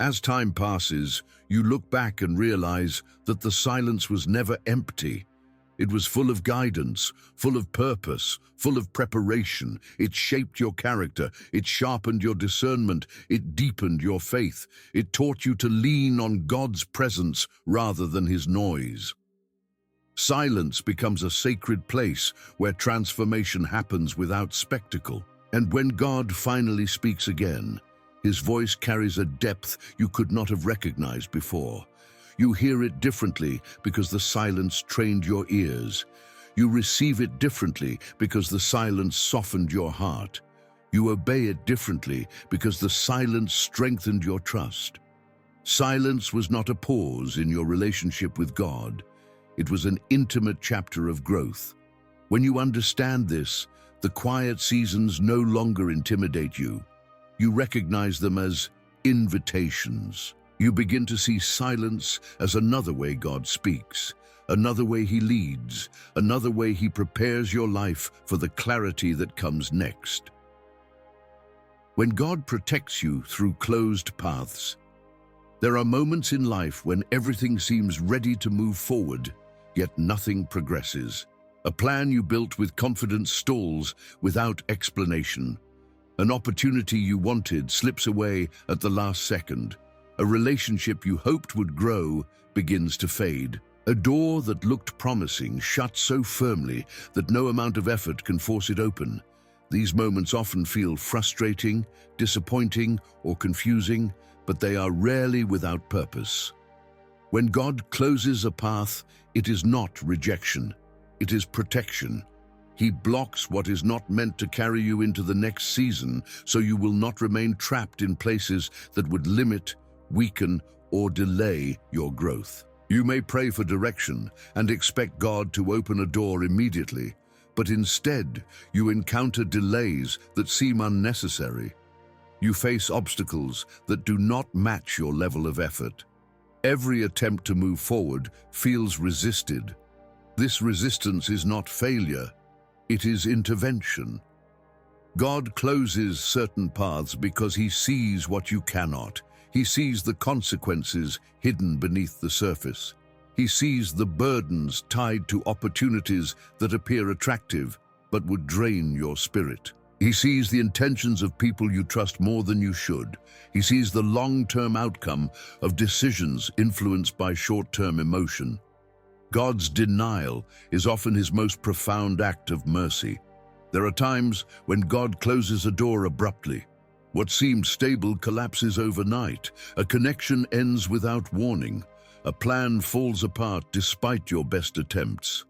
As time passes, you look back and realize that the silence was never empty. It was full of guidance, full of purpose, full of preparation. It shaped your character, it sharpened your discernment, it deepened your faith. It taught you to lean on God's presence rather than His noise. Silence becomes a sacred place where transformation happens without spectacle. And when God finally speaks again, His voice carries a depth you could not have recognized before. You hear it differently because the silence trained your ears. You receive it differently because the silence softened your heart. You obey it differently because the silence strengthened your trust. Silence was not a pause in your relationship with God. It was an intimate chapter of growth. When you understand this, the quiet seasons no longer intimidate you. You recognize them as invitations. You begin to see silence as another way God speaks, another way He leads, another way He prepares your life for the clarity that comes next. When God protects you through closed paths, there are moments in life when everything seems ready to move forward, yet nothing progresses. A plan you built with confidence stalls without explanation. An opportunity you wanted slips away at the last second. A relationship you hoped would grow begins to fade. A door that looked promising shuts so firmly that no amount of effort can force it open. These moments often feel frustrating, disappointing, or confusing, but they are rarely without purpose. When God closes a path, it is not rejection, it is protection. He blocks what is not meant to carry you into the next season, so you will not remain trapped in places that would limit, weaken, or delay your growth. You may pray for direction and expect God to open a door immediately, but instead you encounter delays that seem unnecessary. You face obstacles that do not match your level of effort. Every attempt to move forward feels resisted. This resistance is not failure, it is intervention. God closes certain paths because He sees what you cannot. He sees the consequences hidden beneath the surface. He sees the burdens tied to opportunities that appear attractive but would drain your spirit. He sees the intentions of people you trust more than you should. He sees the long-term outcome of decisions influenced by short-term emotion. God's denial is often His most profound act of mercy. There are times when God closes a door abruptly. What seemed stable collapses overnight. A connection ends without warning. A plan falls apart despite your best attempts.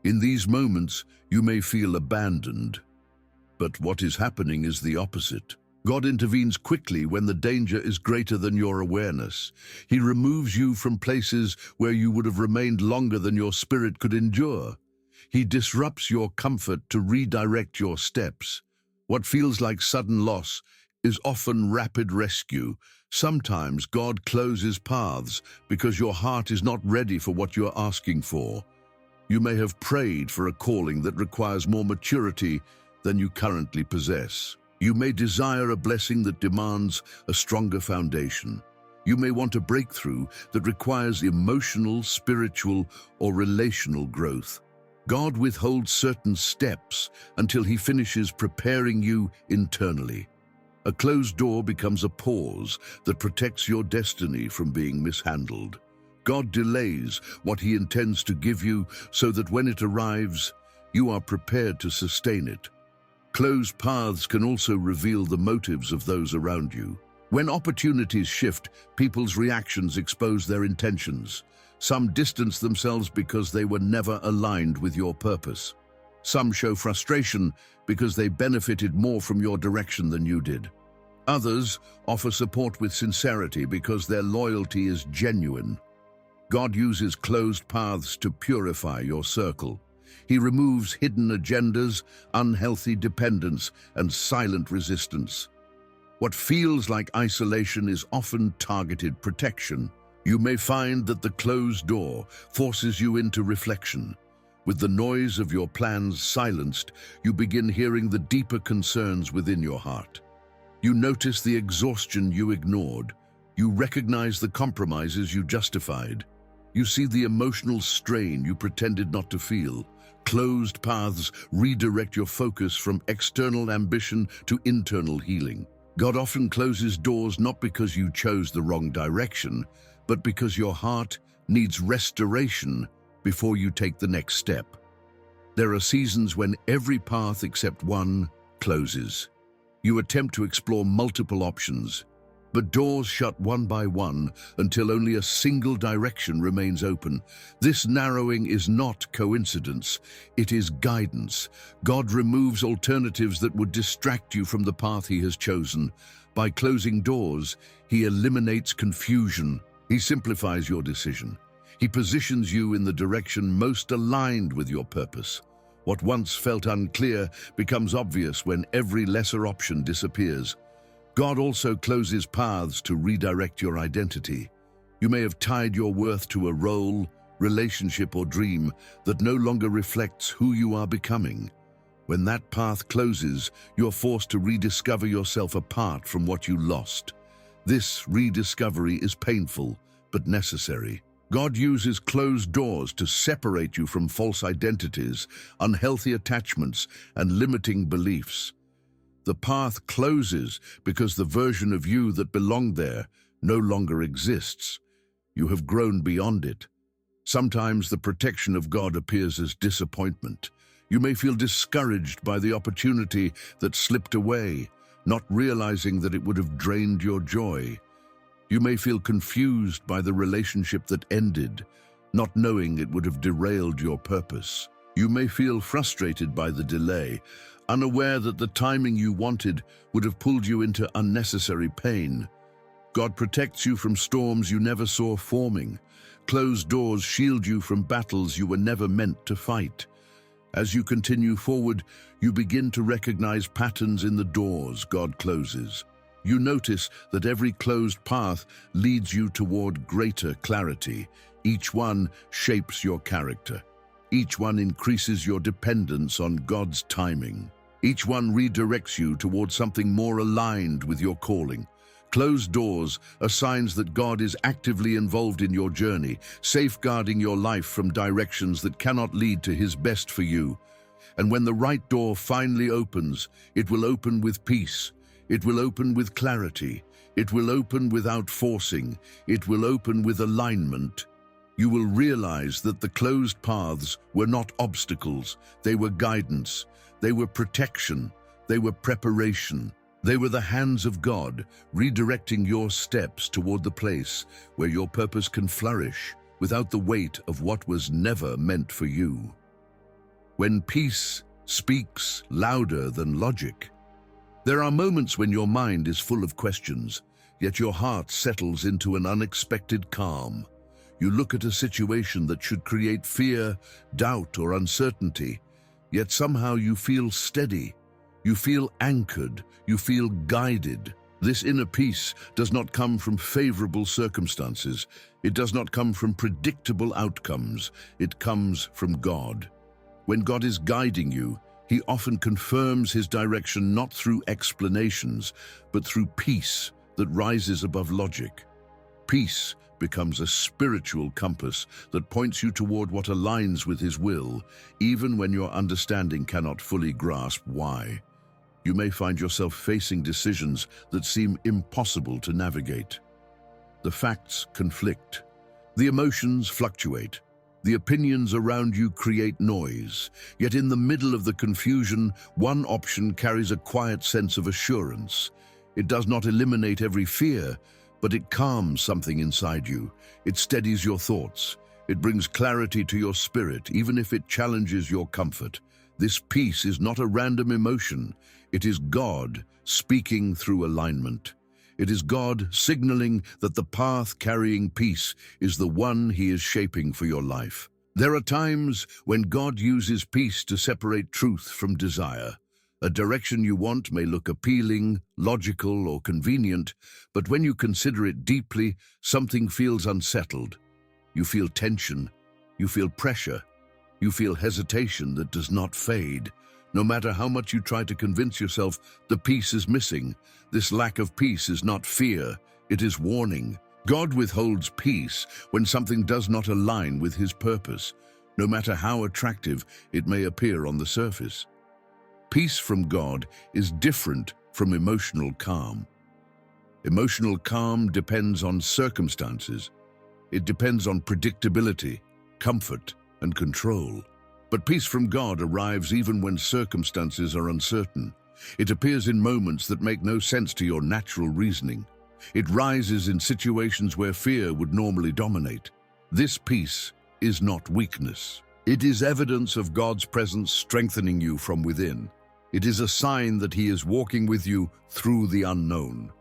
In these moments, you may feel abandoned. But what is happening is the opposite. God intervenes quickly when the danger is greater than your awareness. He removes you from places where you would have remained longer than your spirit could endure. He disrupts your comfort to redirect your steps. What feels like sudden loss is often rapid rescue. Sometimes God closes paths because your heart is not ready for what you're asking for. You may have prayed for a calling that requires more maturity than you currently possess. You may desire a blessing that demands a stronger foundation. You may want a breakthrough that requires emotional, spiritual, or relational growth. God withholds certain steps until He finishes preparing you internally. A closed door becomes a pause that protects your destiny from being mishandled. God delays what He intends to give you so that when it arrives, you are prepared to sustain it. Closed paths can also reveal the motives of those around you. When opportunities shift, people's reactions expose their intentions. Some distance themselves because they were never aligned with your purpose. Some show frustration because they benefited more from your direction than you did. Others offer support with sincerity because their loyalty is genuine. God uses closed paths to purify your circle. He removes hidden agendas, unhealthy dependence, and silent resistance. What feels like isolation is often targeted protection. You may find that the closed door forces you into reflection. With the noise of your plans silenced, you begin hearing the deeper concerns within your heart. You notice the exhaustion you ignored. You recognize the compromises you justified. You see the emotional strain you pretended not to feel. Closed paths redirect your focus from external ambition to internal healing. God often closes doors not because you chose the wrong direction, but because your heart needs restoration before you take the next step. There are seasons when every path except one closes. You attempt to explore multiple options, but doors shut one by one until only a single direction remains open. This narrowing is not coincidence, it is guidance. God removes alternatives that would distract you from the path He has chosen. By closing doors, He eliminates confusion. He simplifies your decision. He positions you in the direction most aligned with your purpose. What once felt unclear becomes obvious when every lesser option disappears. God also closes paths to redirect your identity. You may have tied your worth to a role, relationship, or dream that no longer reflects who you are becoming. When that path closes, you're forced to rediscover yourself apart from what you lost. This rediscovery is painful, but necessary. God uses closed doors to separate you from false identities, unhealthy attachments, and limiting beliefs. The path closes because the version of you that belonged there no longer exists. You have grown beyond it. Sometimes the protection of God appears as disappointment. You may feel discouraged by the opportunity that slipped away, not realizing that it would have drained your joy. You may feel confused by the relationship that ended, not knowing it would have derailed your purpose. You may feel frustrated by the delay, unaware that the timing you wanted would have pulled you into unnecessary pain. God protects you from storms you never saw forming. Closed doors shield you from battles you were never meant to fight. As you continue forward, you begin to recognize patterns in the doors God closes. You notice that every closed path leads you toward greater clarity. Each one shapes your character. Each one increases your dependence on God's timing. Each one redirects you towards something more aligned with your calling. Closed doors are signs that God is actively involved in your journey, safeguarding your life from directions that cannot lead to His best for you. And when the right door finally opens, it will open with peace. It will open with clarity. It will open without forcing. It will open with alignment. You will realize that the closed paths were not obstacles, they were guidance. They were protection. They were preparation. They were the hands of God, redirecting your steps toward the place where your purpose can flourish without the weight of what was never meant for you. When peace speaks louder than logic, there are moments when your mind is full of questions, yet your heart settles into an unexpected calm. You look at a situation that should create fear, doubt, or uncertainty, yet somehow you feel steady. You feel anchored. You feel guided. This inner peace does not come from favorable circumstances. It does not come from predictable outcomes. It comes from God. When God is guiding you, He often confirms His direction not through explanations, but through peace that rises above logic. Peace becomes a spiritual compass that points you toward what aligns with His will, even when your understanding cannot fully grasp why. You may find yourself facing decisions that seem impossible to navigate. The facts conflict. The emotions fluctuate. The opinions around you create noise. Yet in the middle of the confusion, one option carries a quiet sense of assurance. It does not eliminate every fear, but it calms something inside you. It steadies your thoughts. It brings clarity to your spirit, even if it challenges your comfort. This peace is not a random emotion. It is God speaking through alignment. It is God signaling that the path carrying peace is the one He is shaping for your life. There are times when God uses peace to separate truth from desire. A direction you want may look appealing, logical, or convenient, but when you consider it deeply, something feels unsettled. You feel tension. You feel pressure. You feel hesitation that does not fade. No matter how much you try to convince yourself the peace is missing, this lack of peace is not fear, it is warning. God withholds peace when something does not align with His purpose, no matter how attractive it may appear on the surface. Peace from God is different from emotional calm. Emotional calm depends on circumstances. It depends on predictability, comfort, and control. But peace from God arrives even when circumstances are uncertain. It appears in moments that make no sense to your natural reasoning. It rises in situations where fear would normally dominate. This peace is not weakness. It is evidence of God's presence strengthening you from within. It is a sign that He is walking with you through the unknown.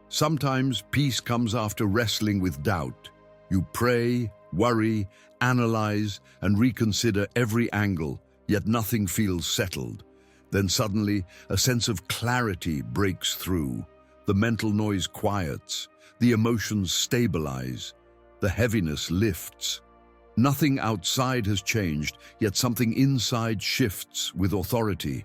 Sometimes peace comes after wrestling with doubt. You pray, worry, analyze, and reconsider every angle, yet nothing feels settled. Then suddenly, a sense of clarity breaks through. The mental noise quiets, the emotions stabilize, the heaviness lifts. Nothing outside has changed, yet something inside shifts with authority.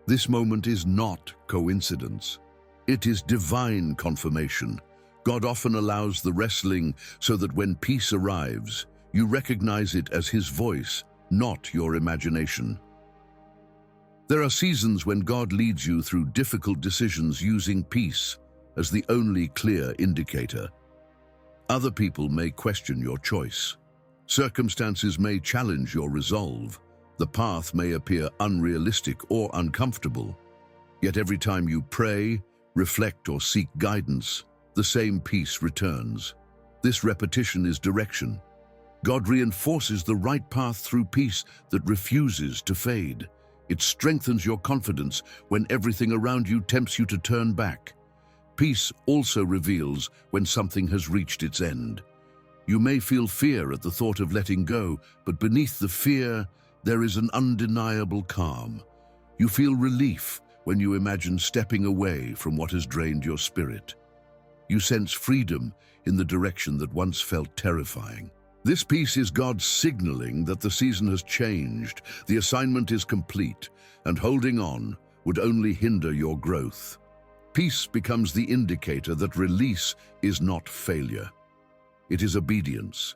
This moment is not coincidence. It is divine confirmation. God often allows the wrestling so that when peace arrives, you recognize it as His voice, not your imagination. There are seasons when God leads you through difficult decisions using peace as the only clear indicator. Other people may question your choice. Circumstances may challenge your resolve. The path may appear unrealistic or uncomfortable. Yet every time you pray, reflect, or seek guidance, the same peace returns. This repetition is direction. God reinforces the right path through peace that refuses to fade. It strengthens your confidence when everything around you tempts you to turn back. Peace also reveals when something has reached its end. You may feel fear at the thought of letting go, but beneath the fear, there is an undeniable calm. You feel relief when you imagine stepping away from what has drained your spirit. You sense freedom in the direction that once felt terrifying. This peace is God signaling that the season has changed, the assignment is complete, and holding on would only hinder your growth. Peace becomes the indicator that release is not failure. It is obedience.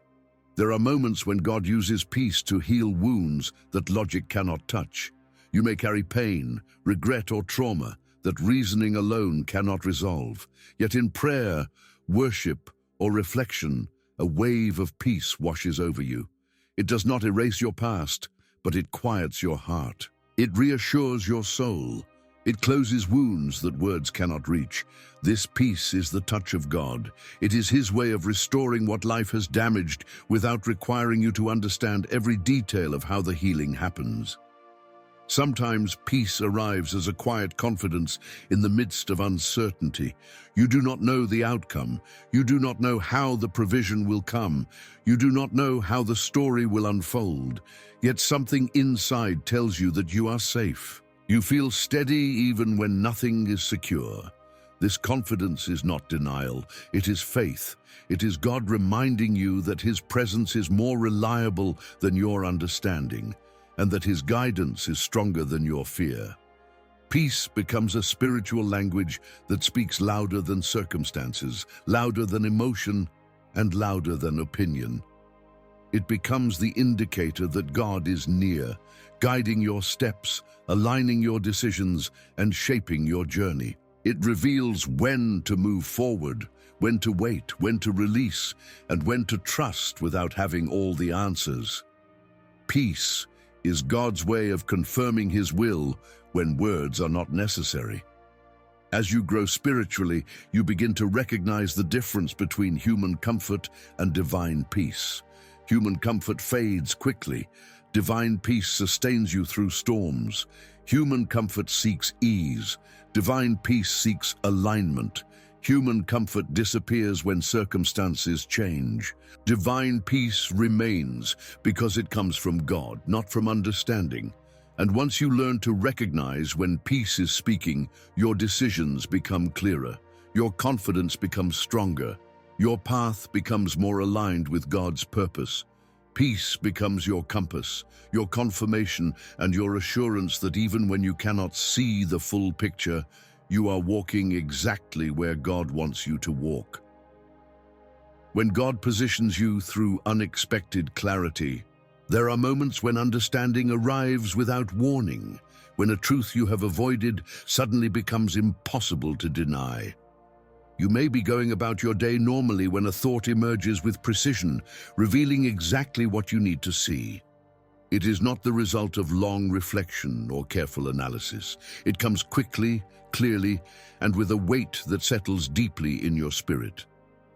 There are moments when God uses peace to heal wounds that logic cannot touch. You may carry pain, regret, or trauma that reasoning alone cannot resolve. Yet in prayer, worship, or reflection, a wave of peace washes over you. It does not erase your past, but it quiets your heart. It reassures your soul. It closes wounds that words cannot reach. This peace is the touch of God. It is His way of restoring what life has damaged without requiring you to understand every detail of how the healing happens. Sometimes peace arrives as a quiet confidence in the midst of uncertainty. You do not know the outcome. You do not know how the provision will come. You do not know how the story will unfold. Yet something inside tells you that you are safe. You feel steady even when nothing is secure. This confidence is not denial, it is faith. It is God reminding you that His presence is more reliable than your understanding, and that His guidance is stronger than your fear. Peace becomes a spiritual language that speaks louder than circumstances, louder than emotion, and louder than opinion. It becomes the indicator that God is near, guiding your steps, aligning your decisions, and shaping your journey. It reveals when to move forward, when to wait, when to release, and when to trust without having all the answers. Peace is God's way of confirming His will when words are not necessary. As you grow spiritually, you begin to recognize the difference between human comfort and divine peace. Human comfort fades quickly. Divine peace sustains you through storms. Human comfort seeks ease. Divine peace seeks alignment. Human comfort disappears when circumstances change. Divine peace remains because it comes from God, not from understanding. And once you learn to recognize when peace is speaking, your decisions become clearer. Your confidence becomes stronger. Your path becomes more aligned with God's purpose. Peace becomes your compass, your confirmation, and your assurance that even when you cannot see the full picture, you are walking exactly where God wants you to walk. When God positions you through unexpected clarity, there are moments when understanding arrives without warning, when a truth you have avoided suddenly becomes impossible to deny. You may be going about your day normally when a thought emerges with precision, revealing exactly what you need to see. It is not the result of long reflection or careful analysis. It comes quickly, clearly, and with a weight that settles deeply in your spirit.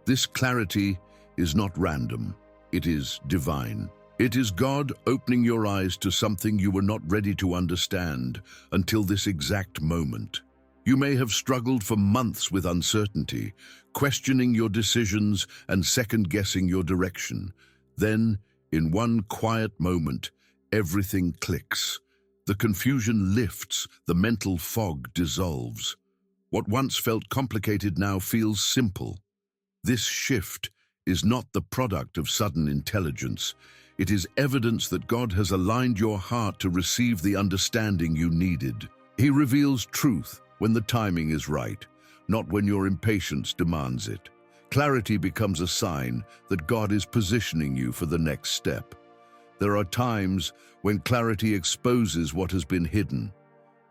This clarity is not random. It is divine. It is God opening your eyes to something you were not ready to understand until this exact moment. You may have struggled for months with uncertainty, questioning your decisions and second-guessing your direction. Then, in one quiet moment, everything clicks. The confusion lifts, the mental fog dissolves. What once felt complicated now feels simple. This shift is not the product of sudden intelligence. It is evidence that God has aligned your heart to receive the understanding you needed. He reveals truth when the timing is right, not when your impatience demands it. Clarity becomes a sign that God is positioning you for the next step. There are times when clarity exposes what has been hidden.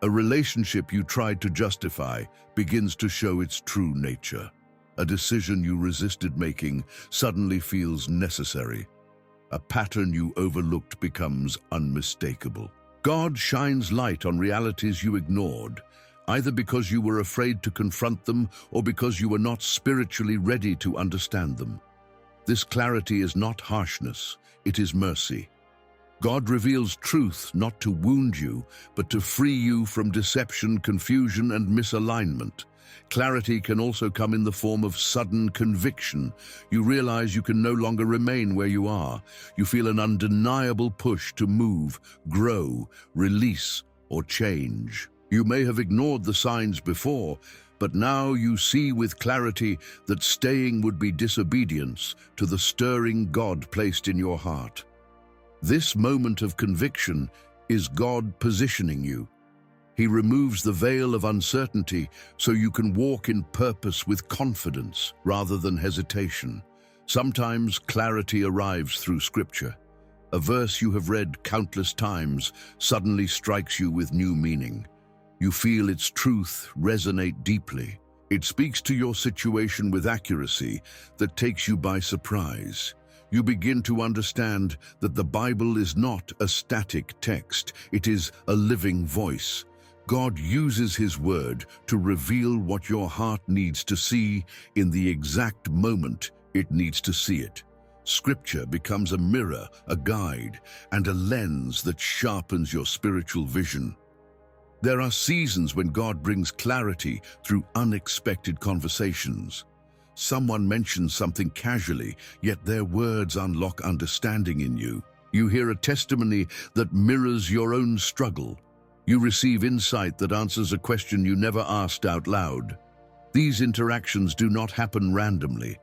A relationship you tried to justify begins to show its true nature. A decision you resisted making suddenly feels necessary. A pattern you overlooked becomes unmistakable. God shines light on realities you ignored, either because you were afraid to confront them or because you were not spiritually ready to understand them. This clarity is not harshness, it is mercy. God reveals truth not to wound you, but to free you from deception, confusion, and misalignment. Clarity can also come in the form of sudden conviction. You realize you can no longer remain where you are. You feel an undeniable push to move, grow, release, or change. You may have ignored the signs before, but now you see with clarity that staying would be disobedience to the stirring God placed in your heart. This moment of conviction is God positioning you. He removes the veil of uncertainty so you can walk in purpose with confidence rather than hesitation. Sometimes clarity arrives through Scripture. A verse you have read countless times suddenly strikes you with new meaning. You feel its truth resonate deeply. It speaks to your situation with accuracy that takes you by surprise. You begin to understand that the Bible is not a static text, it is a living voice. God uses His Word to reveal what your heart needs to see in the exact moment it needs to see it. Scripture becomes a mirror, a guide, and a lens that sharpens your spiritual vision. There are seasons when God brings clarity through unexpected conversations. Someone mentions something casually, yet their words unlock understanding in you. You hear a testimony that mirrors your own struggle. You receive insight that answers a question you never asked out loud. These interactions do not happen randomly.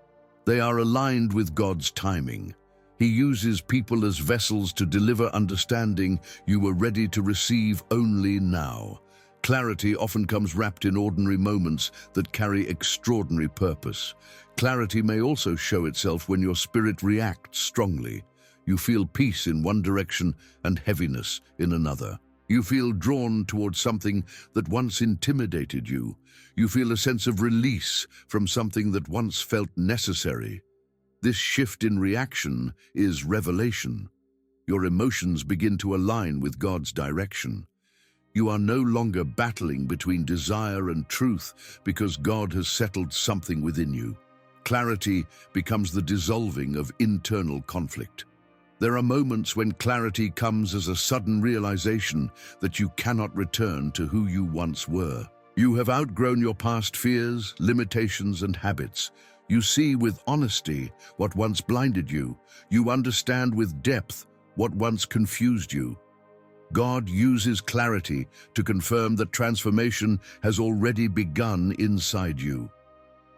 They are aligned with God's timing. He uses people as vessels to deliver understanding you were ready to receive only now. Clarity often comes wrapped in ordinary moments that carry extraordinary purpose. Clarity may also show itself when your spirit reacts strongly. You feel peace in one direction and heaviness in another. You feel drawn towards something that once intimidated you. You feel a sense of release from something that once felt necessary. This shift in reaction is revelation. Your emotions begin to align with God's direction. You are no longer battling between desire and truth because God has settled something within you. Clarity becomes the dissolving of internal conflict. There are moments when clarity comes as a sudden realization that you cannot return to who you once were. You have outgrown your past fears, limitations, and habits. You see with honesty what once blinded you. You understand with depth what once confused you. God uses clarity to confirm that transformation has already begun inside you.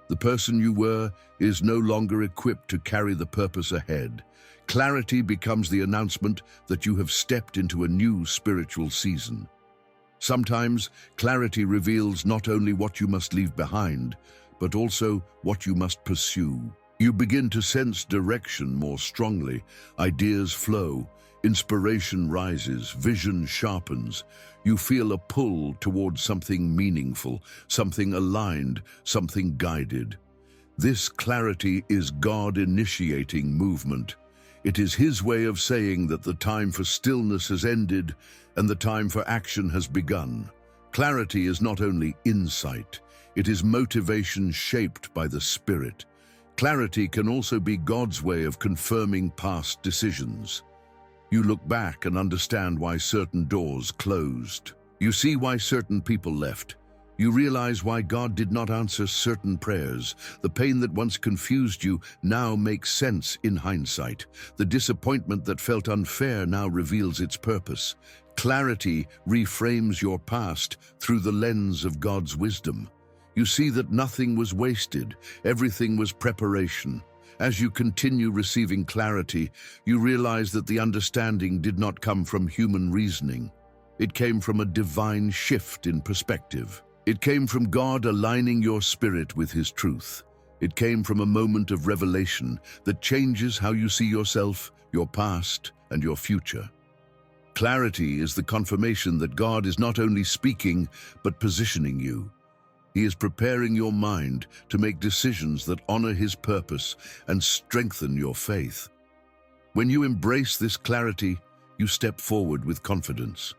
The person you were is no longer equipped to carry the purpose ahead. Clarity becomes the announcement that you have stepped into a new spiritual season. Sometimes, clarity reveals not only what you must leave behind, but also what you must pursue. You begin to sense direction more strongly. Ideas flow, inspiration rises, vision sharpens. You feel a pull towards something meaningful, something aligned, something guided. This clarity is God initiating movement. It is His way of saying that the time for stillness has ended and the time for action has begun. Clarity is not only insight, it is motivation shaped by the Spirit. Clarity can also be God's way of confirming past decisions. You look back and understand why certain doors closed. You see why certain people left. You realize why God did not answer certain prayers. The pain that once confused you now makes sense in hindsight. The disappointment that felt unfair now reveals its purpose. Clarity reframes your past through the lens of God's wisdom. You see that nothing was wasted, everything was preparation. As you continue receiving clarity, you realize that the understanding did not come from human reasoning. It came from a divine shift in perspective. It came from God aligning your spirit with His truth. It came from a moment of revelation that changes how you see yourself, your past, and your future. Clarity is the confirmation that God is not only speaking, but positioning you. He is preparing your mind to make decisions that honor His purpose and strengthen your faith. When you embrace this clarity, you step forward with confidence.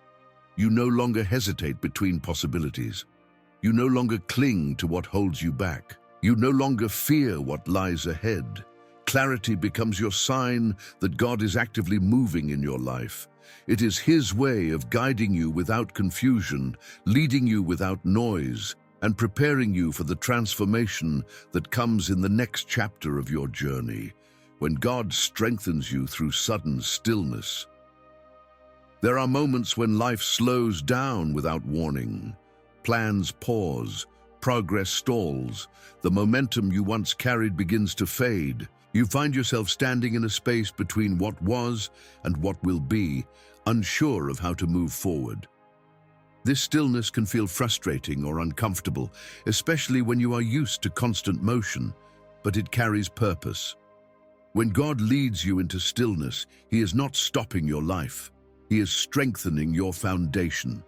You no longer hesitate between possibilities. You no longer cling to what holds you back. You no longer fear what lies ahead. Clarity becomes your sign that God is actively moving in your life. It is His way of guiding you without confusion, leading you without noise, and preparing you for the transformation that comes in the next chapter of your journey, when God strengthens you through sudden stillness. There are moments when life slows down without warning. Plans pause, progress stalls, the momentum you once carried begins to fade. You find yourself standing in a space between what was and what will be, unsure of how to move forward. This stillness can feel frustrating or uncomfortable, especially when you are used to constant motion, but it carries purpose. When God leads you into stillness, He is not stopping your life. He is strengthening your foundation.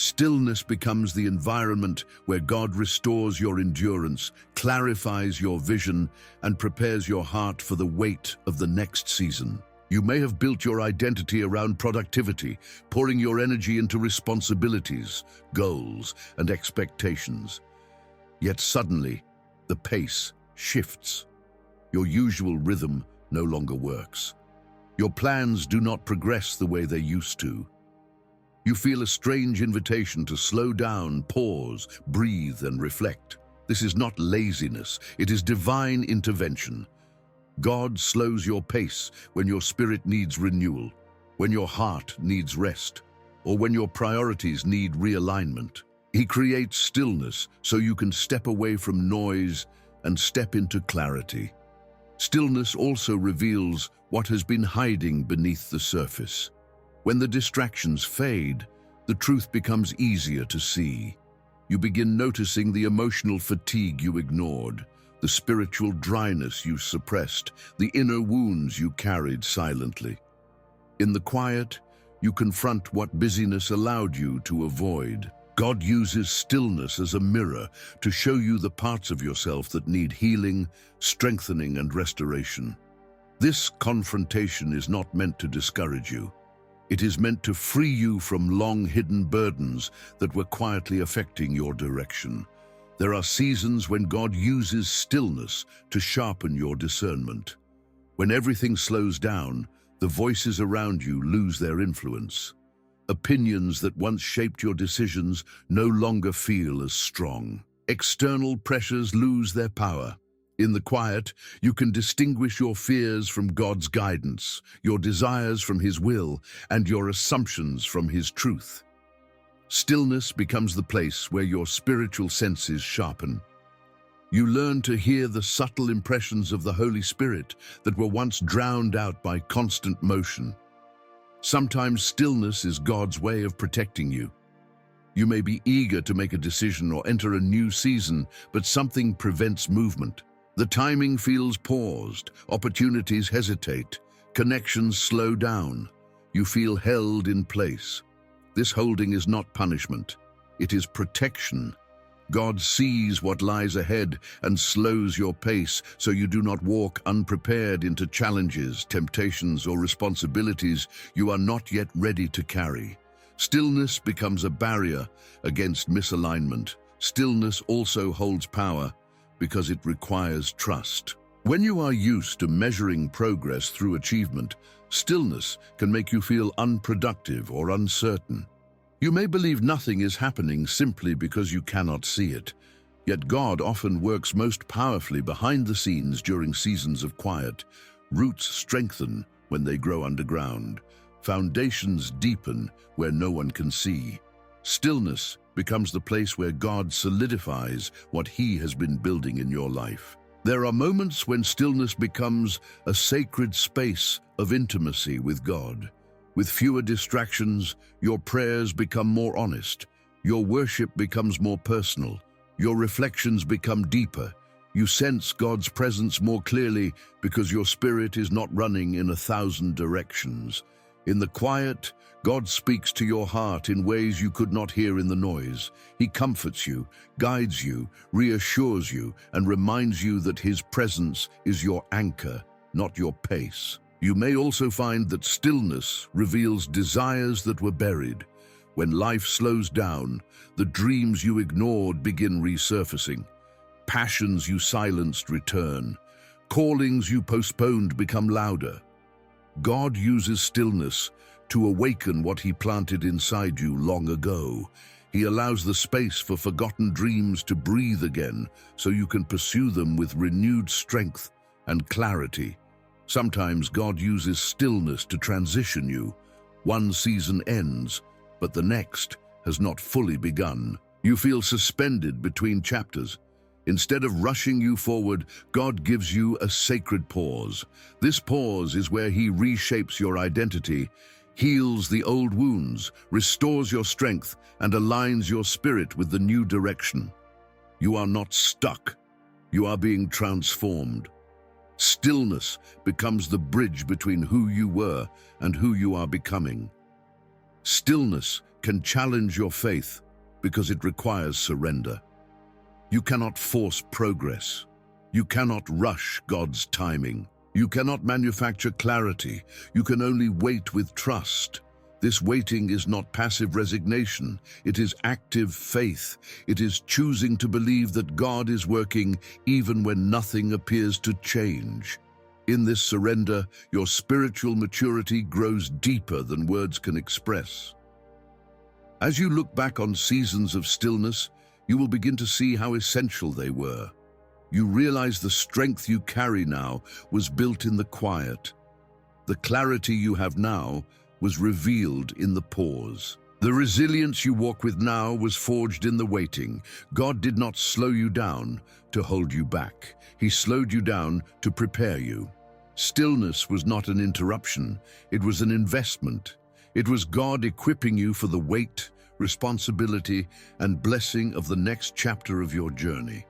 Stillness becomes the environment where God restores your endurance, clarifies your vision, and prepares your heart for the weight of the next season. You may have built your identity around productivity, pouring your energy into responsibilities, goals, and expectations. Yet suddenly, the pace shifts. Your usual rhythm no longer works. Your plans do not progress the way they used to. You feel a strange invitation to slow down, pause, breathe, and reflect. This is not laziness, it is divine intervention. God slows your pace when your spirit needs renewal, when your heart needs rest, or when your priorities need realignment. He creates stillness so you can step away from noise and step into clarity. Stillness also reveals what has been hiding beneath the surface. When the distractions fade, the truth becomes easier to see. You begin noticing the emotional fatigue you ignored, the spiritual dryness you suppressed, the inner wounds you carried silently. In the quiet, you confront what busyness allowed you to avoid. God uses stillness as a mirror to show you the parts of yourself that need healing, strengthening, and restoration. This confrontation is not meant to discourage you. It is meant to free you from long-hidden burdens that were quietly affecting your direction. There are seasons when God uses stillness to sharpen your discernment. When everything slows down, the voices around you lose their influence. Opinions that once shaped your decisions no longer feel as strong. External pressures lose their power. In the quiet, you can distinguish your fears from God's guidance, your desires from His will, and your assumptions from His truth. Stillness becomes the place where your spiritual senses sharpen. You learn to hear the subtle impressions of the Holy Spirit that were once drowned out by constant motion. Sometimes stillness is God's way of protecting you. You may be eager to make a decision or enter a new season, but something prevents movement. The timing feels paused, opportunities hesitate, connections slow down. You feel held in place. This holding is not punishment, it is protection. God sees what lies ahead and slows your pace so you do not walk unprepared into challenges, temptations, or responsibilities you are not yet ready to carry. Stillness becomes a barrier against misalignment. Stillness also holds power because it requires trust. When you are used to measuring progress through achievement, stillness can make you feel unproductive or uncertain. You may believe nothing is happening simply because you cannot see it. Yet God often works most powerfully behind the scenes during seasons of quiet. Roots strengthen when they grow underground. Foundations deepen where no one can see. Stillness becomes the place where God solidifies what He has been building in your life. There are moments when stillness becomes a sacred space of intimacy with God. With fewer distractions, your prayers become more honest. Your worship becomes more personal. Your reflections become deeper. You sense God's presence more clearly because your spirit is not running in 1,000 directions. In the quiet, God speaks to your heart in ways you could not hear in the noise. He comforts you, guides you, reassures you, and reminds you that His presence is your anchor, not your pace. You may also find that stillness reveals desires that were buried. When life slows down, the dreams you ignored begin resurfacing. Passions you silenced return. Callings you postponed become louder. God uses stillness to awaken what He planted inside you long ago. He allows the space for forgotten dreams to breathe again so you can pursue them with renewed strength and clarity. Sometimes God uses stillness to transition you. One season ends, but the next has not fully begun. You feel suspended between chapters. Instead of rushing you forward, God gives you a sacred pause. This pause is where He reshapes your identity, heals the old wounds, restores your strength, and aligns your spirit with the new direction. You are not stuck. You are being transformed. Stillness becomes the bridge between who you were and who you are becoming. Stillness can challenge your faith because it requires surrender. You cannot force progress. You cannot rush God's timing. You cannot manufacture clarity. You can only wait with trust. This waiting is not passive resignation. It is active faith. It is choosing to believe that God is working even when nothing appears to change. In this surrender, your spiritual maturity grows deeper than words can express. As you look back on seasons of stillness, you will begin to see how essential they were. You realize the strength you carry now was built in the quiet. The clarity you have now was revealed in the pause. The resilience you walk with now was forged in the waiting. God did not slow you down to hold you back. He slowed you down to prepare you. Stillness was not an interruption. It was an investment. It was God equipping you for the weight, responsibility, and blessing of the next chapter of your journey.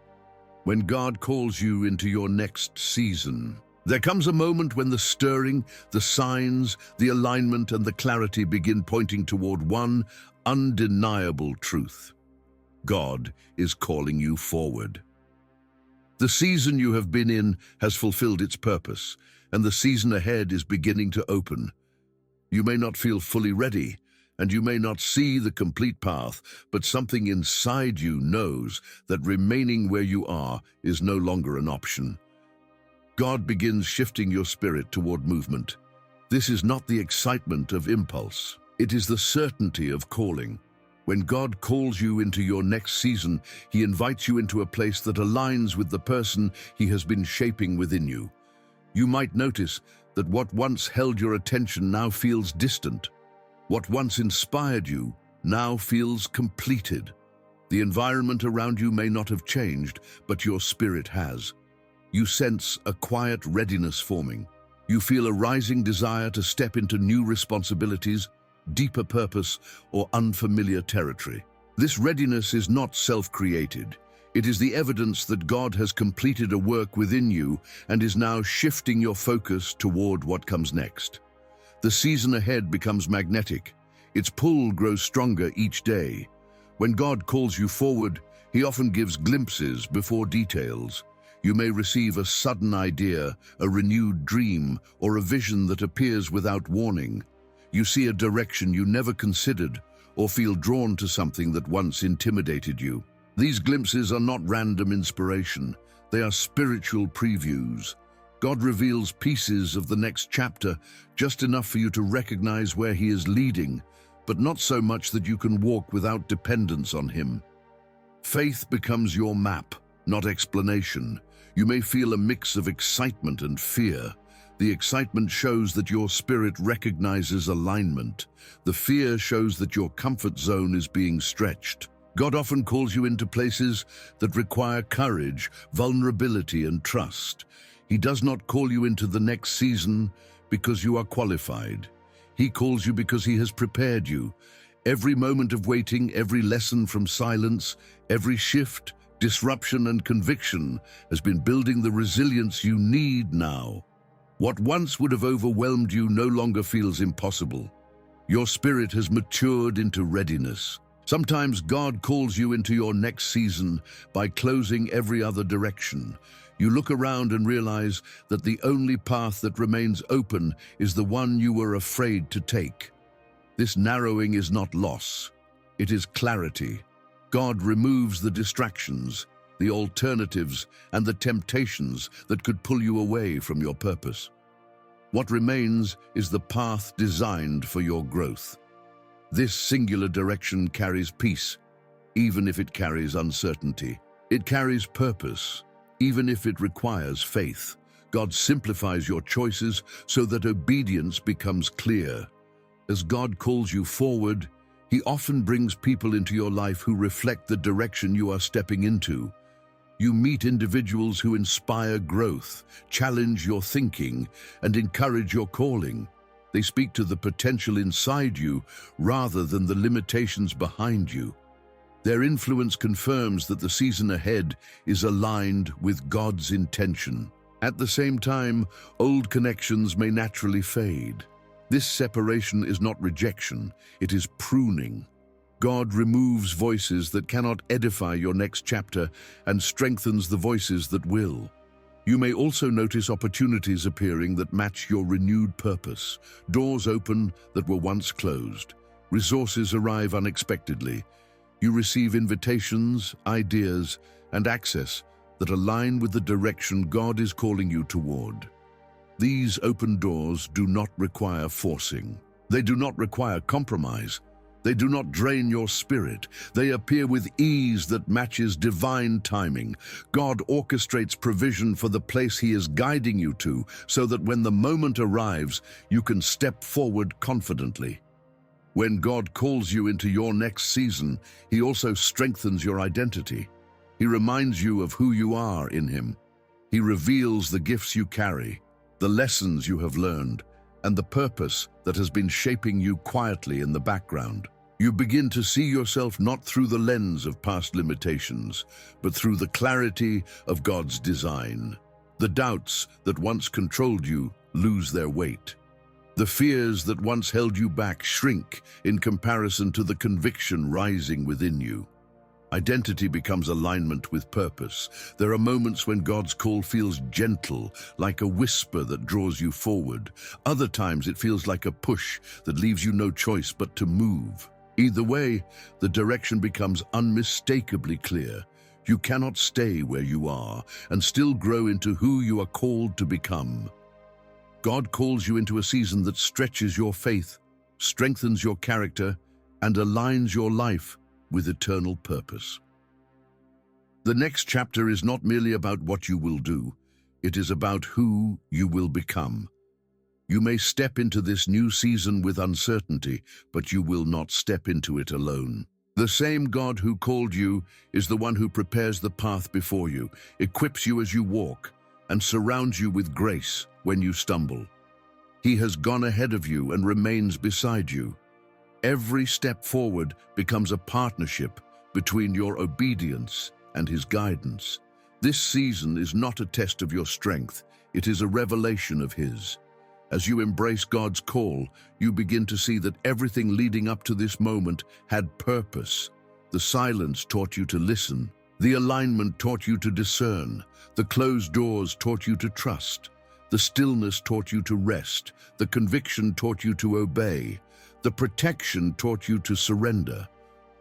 When God calls you into your next season, there comes a moment when the stirring, the signs, the alignment, and the clarity begin pointing toward one undeniable truth. God is calling you forward. The season you have been in has fulfilled its purpose, and the season ahead is beginning to open. You may not feel fully ready, and you may not see the complete path, but something inside you knows that remaining where you are is no longer an option. God begins shifting your spirit toward movement. This is not the excitement of impulse. It is the certainty of calling. When God calls you into your next season, He invites you into a place that aligns with the person He has been shaping within you. You might notice that what once held your attention now feels distant. What once inspired you now feels completed. The environment around you may not have changed, but your spirit has. You sense a quiet readiness forming. You feel a rising desire to step into new responsibilities, deeper purpose, or unfamiliar territory. This readiness is not self-created. It is the evidence that God has completed a work within you and is now shifting your focus toward what comes next. The season ahead becomes magnetic. Its pull grows stronger each day. When God calls you forward, He often gives glimpses before details. You may receive a sudden idea, a renewed dream, or a vision that appears without warning. You see a direction you never considered, or feel drawn to something that once intimidated you. These glimpses are not random inspiration. They are spiritual previews. God reveals pieces of the next chapter, just enough for you to recognize where He is leading, but not so much that you can walk without dependence on Him. Faith becomes your map, not explanation. You may feel a mix of excitement and fear. The excitement shows that your spirit recognizes alignment. The fear shows that your comfort zone is being stretched. God often calls you into places that require courage, vulnerability, and trust. He does not call you into the next season because you are qualified. He calls you because He has prepared you. Every moment of waiting, every lesson from silence, every shift, disruption, and conviction has been building the resilience you need now. What once would have overwhelmed you no longer feels impossible. Your spirit has matured into readiness. Sometimes God calls you into your next season by closing every other direction. You look around and realize that the only path that remains open is the one you were afraid to take. This narrowing is not loss. It is clarity. God removes the distractions, the alternatives, and the temptations that could pull you away from your purpose. What remains is the path designed for your growth. This singular direction carries peace, even if it carries uncertainty. It carries purpose, even if it requires faith. God simplifies your choices so that obedience becomes clear. As God calls you forward, He often brings people into your life who reflect the direction you are stepping into. You meet individuals who inspire growth, challenge your thinking, and encourage your calling. They speak to the potential inside you rather than the limitations behind you. Their influence confirms that the season ahead is aligned with God's intention. At the same time, old connections may naturally fade. This separation is not rejection, it is pruning. God removes voices that cannot edify your next chapter and strengthens the voices that will. You may also notice opportunities appearing that match your renewed purpose. Doors open that were once closed. Resources arrive unexpectedly. You receive invitations, ideas, and access that align with the direction God is calling you toward. These open doors do not require forcing. They do not require compromise. They do not drain your spirit. They appear with ease that matches divine timing. God orchestrates provision for the place He is guiding you to, so that when the moment arrives, you can step forward confidently. When God calls you into your next season, He also strengthens your identity. He reminds you of who you are in Him. He reveals the gifts you carry, the lessons you have learned, and the purpose that has been shaping you quietly in the background. You begin to see yourself not through the lens of past limitations, but through the clarity of God's design. The doubts that once controlled you lose their weight. The fears that once held you back shrink in comparison to the conviction rising within you. Identity becomes alignment with purpose. There are moments when God's call feels gentle, like a whisper that draws you forward. Other times it feels like a push that leaves you no choice but to move. Either way, the direction becomes unmistakably clear. You cannot stay where you are and still grow into who you are called to become. God calls you into a season that stretches your faith, strengthens your character, and aligns your life with eternal purpose. The next chapter is not merely about what you will do, it is about who you will become. You may step into this new season with uncertainty, but you will not step into it alone. The same God who called you is the one who prepares the path before you, equips you as you walk, and surrounds you with grace when you stumble. He has gone ahead of you and remains beside you. Every step forward becomes a partnership between your obedience and His guidance. This season is not a test of your strength, it is a revelation of His. As you embrace God's call, you begin to see that everything leading up to this moment had purpose. The silence taught you to listen. The alignment taught you to discern. The closed doors taught you to trust. The stillness taught you to rest. The conviction taught you to obey. The protection taught you to surrender.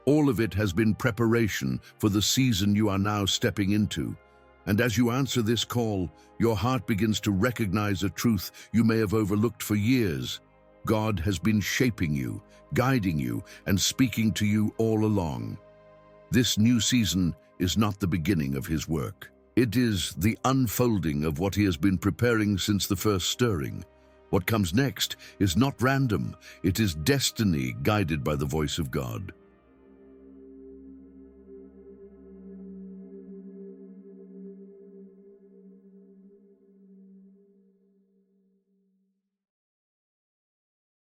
All of it has been preparation for the season you are now stepping into. And as you answer this call, your heart begins to recognize a truth you may have overlooked for years. God has been shaping you, guiding you, and speaking to you all along. This new season is not the beginning of His work. It is the unfolding of what He has been preparing since the first stirring. What comes next is not random, it is destiny guided by the voice of God.